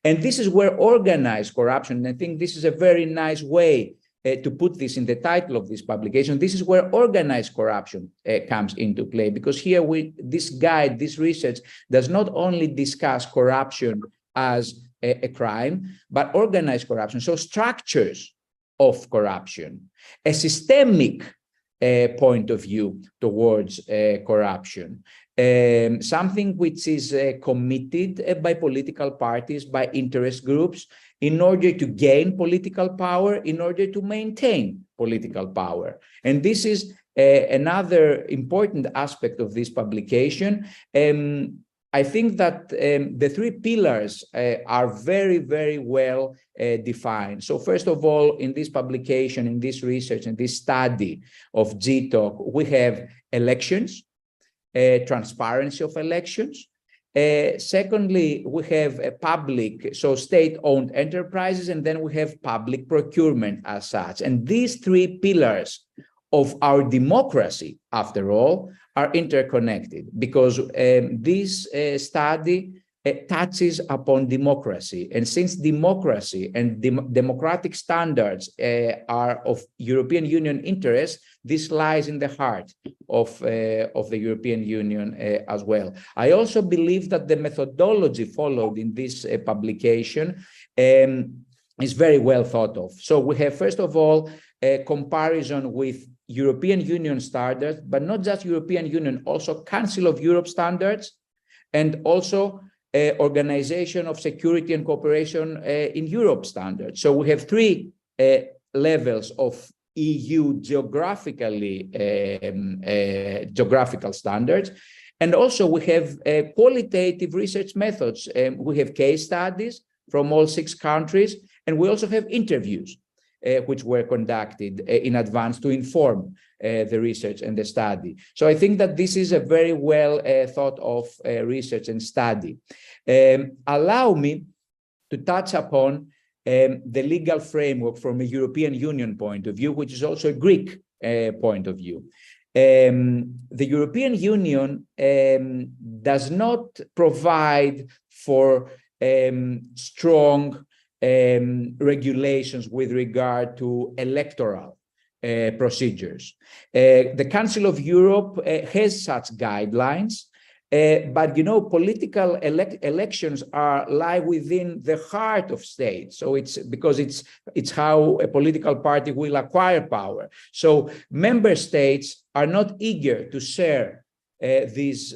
And this is where organized corruption, and I think this is a very nice way to put this in the title of this publication, this is where organized corruption comes into play, because here this guide, this research does not only discuss corruption as a crime, but organized corruption, so structures of corruption, a systemic point of view towards corruption, something which is committed by political parties, by interest groups, in order to gain political power, in order to maintain political power. And this is another important aspect of this publication. I think that the 3 pillars are very, very well defined. So first of all, in this publication, in this research, in this study of GI-TOC, we have elections, transparency of elections. Secondly, we have a public, so state-owned enterprises, and then we have public procurement as such. And these 3 pillars of our democracy, after all, are interconnected, because this study touches upon democracy. And since democracy and democratic standards are of European Union interest, this lies in the heart of the European Union as well. I also believe that the methodology followed in this publication is very well thought of. So we have, first of all, a comparison with European Union standards, but not just European Union, also Council of Europe standards, and also Organization of Security and Cooperation in Europe standards. So we have 3 levels of EU geographical standards. And also we have qualitative research methods. We have case studies from all 6 countries, and we also have interviews which were conducted in advance to inform the research and the study. So I think that this is a very well thought of research and study. Allow me to touch upon the legal framework from a European Union point of view, which is also a Greek point of view. The European Union does not provide for strong regulations with regard to electoral procedures. The Council of Europe has such guidelines, but political elections lie within the heart of states. So it's because it's how a political party will acquire power. So member states are not eager to share this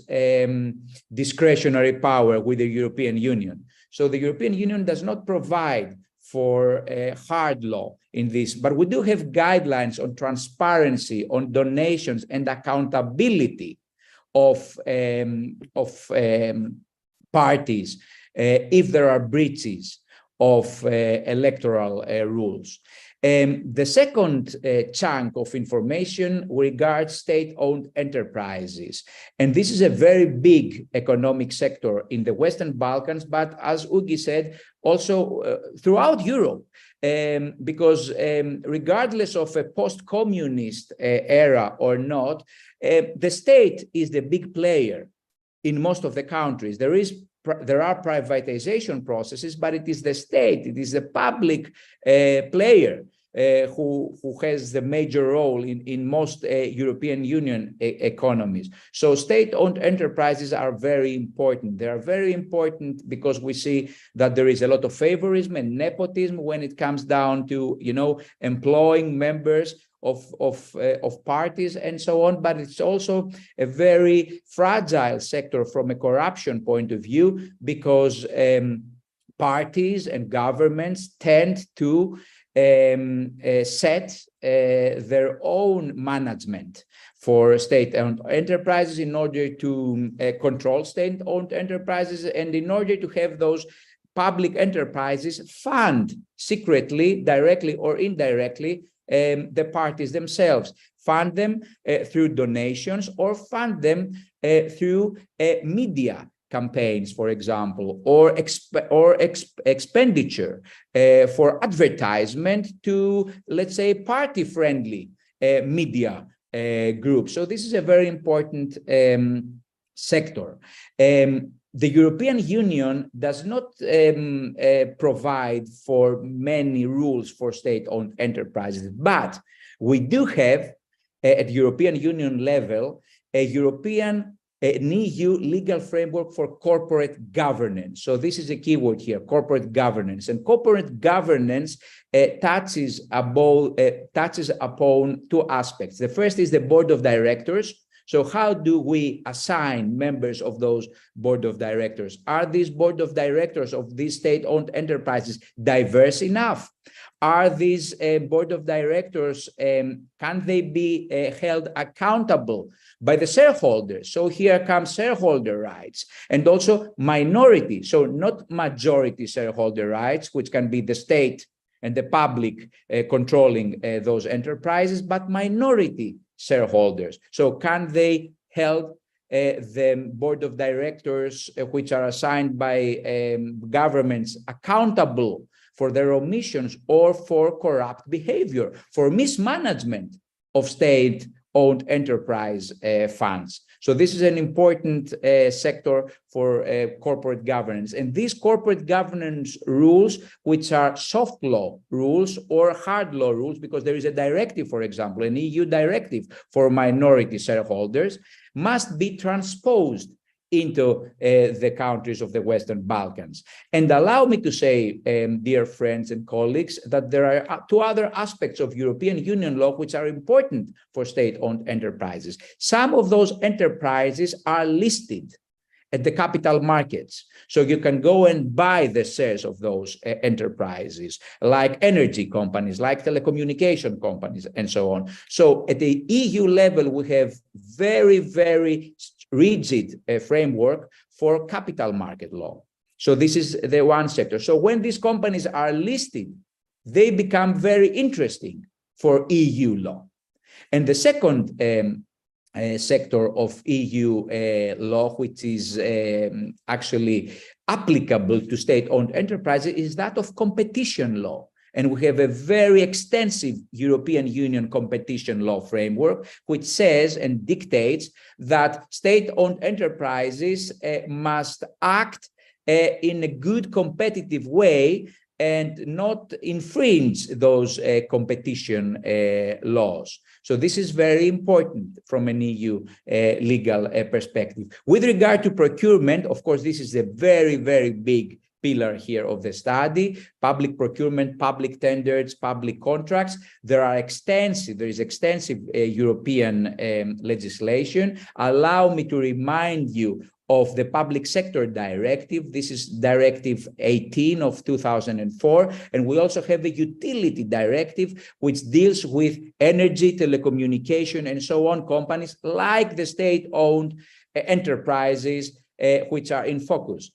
discretionary power with the European Union. So the European Union does not provide for a hard law in this, but we do have guidelines on transparency, on donations and accountability of parties if there are breaches of electoral rules. The second chunk of information regards state-owned enterprises. And this is a very big economic sector in the Western Balkans, but as Ugi said, also throughout Europe, because regardless of a post-communist era or not, the state is the big player in most of the countries. There are privatization processes, but it is the state, it is the public player who has the major role in most European Union economies. So state-owned enterprises are very important. They are very important because we see that there is a lot of favorism and nepotism when it comes down to, employing members of parties and so on, but it's also a very fragile sector from a corruption point of view because parties and governments tend to set their own management for state-owned enterprises in order to control state-owned enterprises and in order to have those public enterprises fund secretly, directly or indirectly, the parties themselves, fund them through donations or fund them through media campaigns, for example, or expenditure for advertisement to, let's say, party-friendly media groups. So this is a very important sector. The European Union does not provide for many rules for state-owned enterprises, but we do have, at European Union level, an EU legal framework for corporate governance. So this is a keyword here, corporate governance. And corporate governance touches upon two aspects. The first is the board of directors. So how do we assign members of those board of directors? Are these board of directors of these state-owned enterprises diverse enough? Are these board of directors, can they be held accountable by the shareholders? So here comes shareholder rights and also minority, so not majority shareholder rights, which can be the state and the public controlling those enterprises, but minority shareholders. So can they hold the board of directors, which are assigned by governments, accountable for their omissions or for corrupt behavior, for mismanagement of state-owned enterprise funds? So this is an important sector for corporate governance. And these corporate governance rules, which are soft law rules or hard law rules, because there is a directive, for example, an EU directive for minority shareholders, must be transposed into the countries of the Western Balkans. And allow me to say, dear friends and colleagues, that there are two other aspects of European Union law which are important for state-owned enterprises. Some of those enterprises are listed at the capital markets. So you can go and buy the shares of those enterprises, like energy companies, like telecommunication companies, and so on. So at the EU level, we have very, very rigid framework for capital market law. So this is the one sector. So when these companies are listed, they become very interesting for EU law. And the second sector of EU law, which is actually applicable to state-owned enterprises, is that of competition law. And we have a very extensive European Union competition law framework, which says and dictates that state-owned enterprises must act in a good competitive way and not infringe those competition laws. So this is very important from an EU legal perspective. With regard to procurement, of course, this is a very, very big pillar here of the study. Public procurement, public tenders, public contracts. There is extensive European legislation. Allow me to remind you of the Public Sector Directive. This is Directive 18 of 2004. And we also have a Utility Directive, which deals with energy, telecommunication, and so on, companies like the state-owned enterprises, which are in focus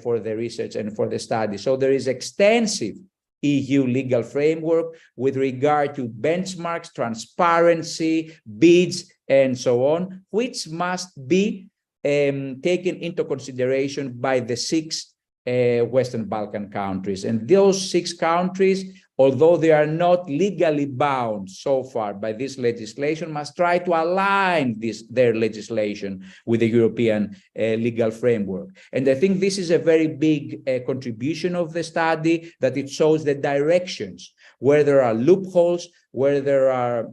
for the research and for the study. So there is extensive EU legal framework with regard to benchmarks, transparency, bids, and so on, which must be taken into consideration by the 6 Western Balkan countries. And those 6 countries, although they are not legally bound so far by this legislation, must try to align their legislation with the European legal framework. And I think this is a very big contribution of the study, that it shows the directions, where there are loopholes, where there are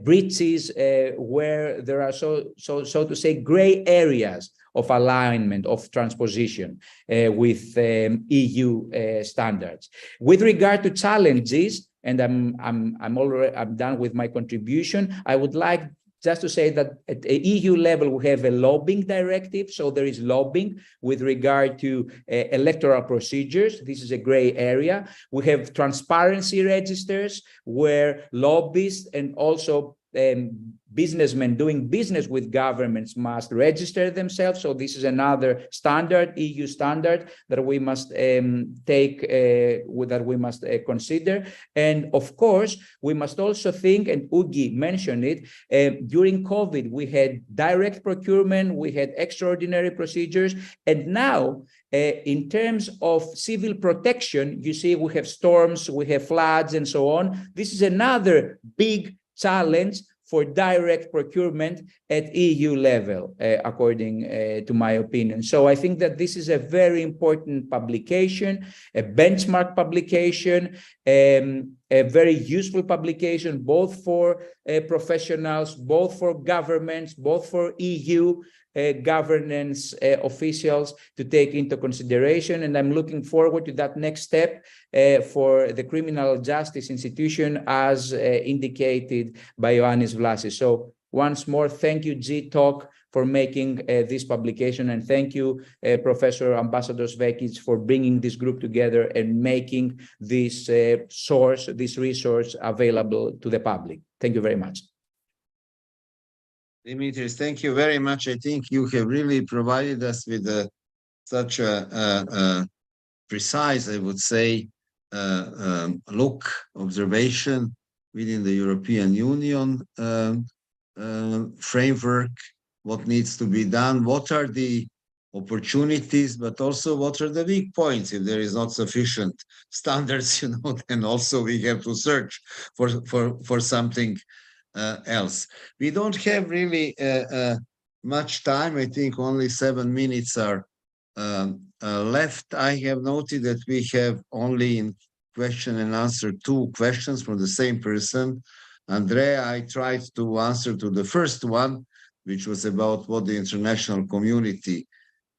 breaches, where there are so to say gray areas of alignment, of transposition with EU standards. With regard to challenges, and I'm done with my contribution, I would like just to say that at the EU level, we have a lobbying directive. So there is lobbying with regard to electoral procedures. This is a gray area. We have transparency registers where lobbyists and also businessmen doing business with governments must register themselves. So this is another standard, EU standard, that we must consider. And of course, we must also think, and Ugi mentioned it, during COVID, we had direct procurement, we had extraordinary procedures, and now in terms of civil protection, you see, we have storms, we have floods, and so on. This is another big challenge for direct procurement at EU level, according to my opinion. So I think that this is a very important publication, a benchmark publication, a very useful publication, both for professionals, both for governments, both for EU governance officials to take into consideration. And I'm looking forward to that next step for the criminal justice institution, as indicated by Ioannis Vlasis. So once more, thank you, GI-TOC, for making this publication. And thank you, Professor Ambassador Svekic, for bringing this group together and making this this resource available to the public. Thank you very much. Dimitris, thank you very much. I think you have really provided us with such a precise, I would say, observation within the European Union framework, what needs to be done, what are the opportunities, but also what are the weak points. If there is not sufficient standards, then also we have to search for something else. We don't have really much time. I think only 7 minutes are left. I have noted that we have only in question and answer 2 questions from the same person. Andrea, I tried to answer to the first one, which was about what the international community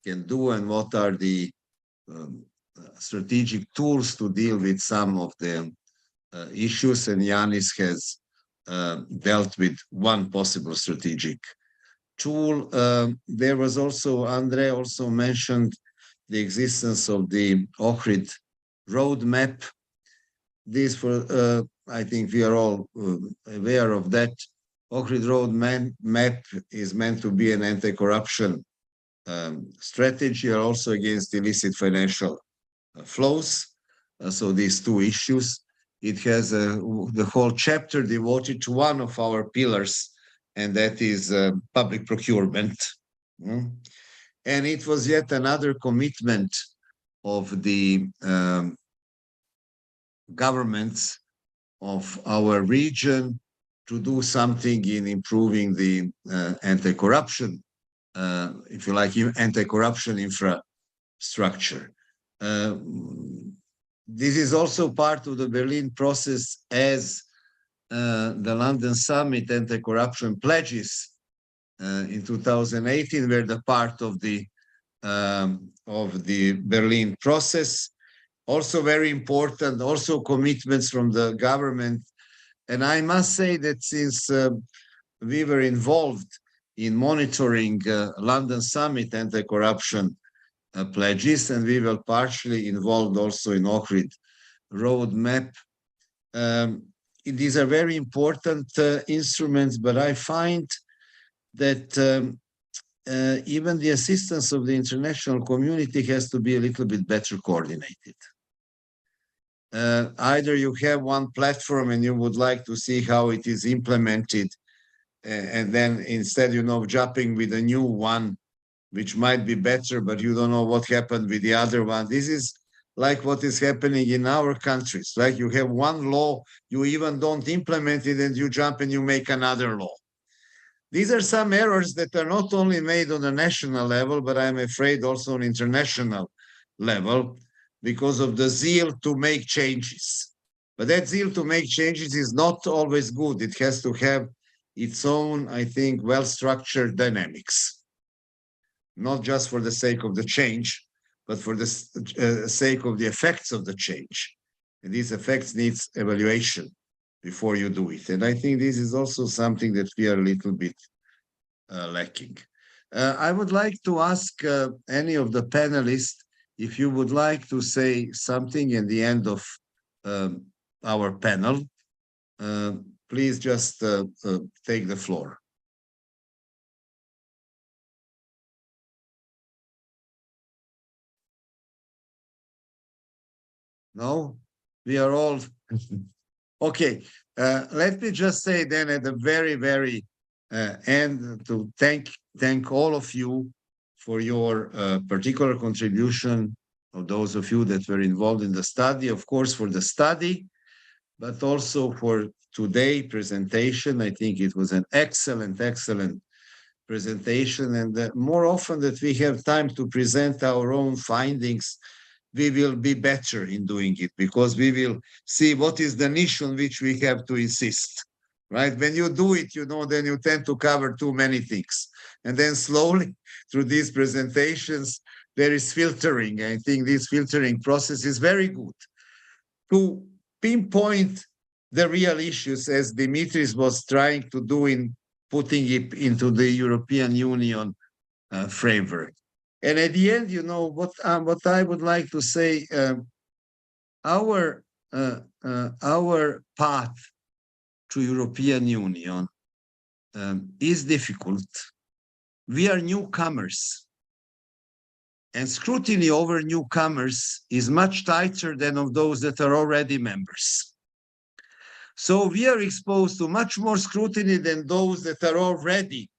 can do and what are the strategic tools to deal with some of the issues. And Yanis has dealt with one possible strategic tool. There was also, Andrea also mentioned the existence of the Ohrid roadmap. This, I think we are all aware of that. Ohrid roadmap is meant to be an anti-corruption strategy, or also against illicit financial flows. So these 2 issues. It has the whole chapter devoted to one of our pillars, and that is public procurement. And it was yet another commitment of the governments of our region to do something in improving the anti-corruption, if you like, anti-corruption infrastructure. This is also part of the Berlin process, as the London Summit anti-corruption pledges in 2018 were the part of the Berlin process. Also very important, also commitments from the government. And I must say that since we were involved in monitoring London Summit anti-corruption pledges, and we were partially involved also in Ohrid roadmap. These are very important instruments, but I find that even the assistance of the international community has to be a little bit better coordinated. Either you have one platform and you would like to see how it is implemented, and then instead, jumping with a new one, which might be better, but you don't know what happened with the other one. This is like what is happening in our countries. Like you have one law, you even don't implement it, and you jump and you make another law. These are some errors that are not only made on a national level, but I'm afraid also on international level, because of the zeal to make changes. But that zeal to make changes is not always good. It has to have its own, I think, well-structured dynamics, not just for the sake of the change, but for the sake of the effects of the change. And these effects needs evaluation before you do it. And I think this is also something that we are a little bit lacking. I would like to ask any of the panelists if you would like to say something in the end of our panel. Please just take the floor. No, we are all okay. Let me just say then at the very, very end to thank all of you for your particular contribution, of those of you that were involved in the study, of course, for the study, but also for today's presentation. I think it was an excellent, excellent presentation. And more often that we have time to present our own findings, we will be better in doing it, because we will see what is the niche on which we have to insist, right? When you do it, then you tend to cover too many things. And then slowly through these presentations, there is filtering. I think this filtering process is very good to pinpoint the real issues, as Dimitris was trying to do in putting it into the European Union framework. And at the end, what I would like to say, our path to European Union is difficult. We are newcomers, and scrutiny over newcomers is much tighter than of those that are already members. So we are exposed to much more scrutiny than those that are already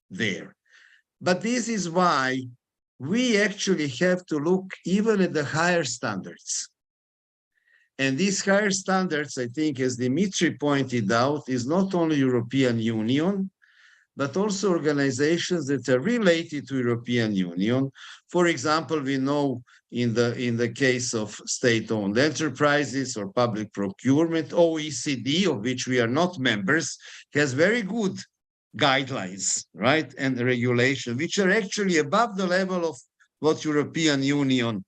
there. But this is why we actually have to look even at the higher standards. And these higher standards, I think, as Dimitri pointed out, is not only European Union, but also organizations that are related to European Union. For example, we know in the case of state-owned enterprises or public procurement, OECD, of which we are not members, has very good guidelines, right, and regulation, which are actually above the level of what European Union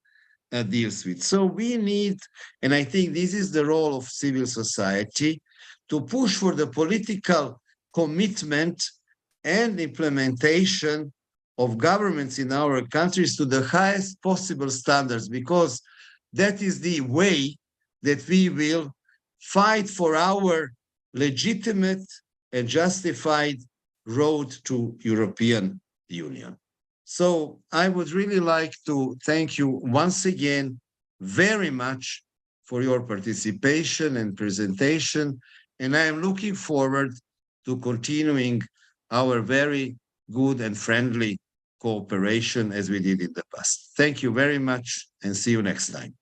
deals with. So we need, and I think this is the role of civil society, to push for the political commitment and implementation of governments in our countries to the highest possible standards, because that is the way that we will fight for our legitimate and justified road to European Union. So I would really like to thank you once again very much for your participation and presentation. And I am looking forward to continuing our very good and friendly cooperation as we did in the past. Thank you very much, and see you next time.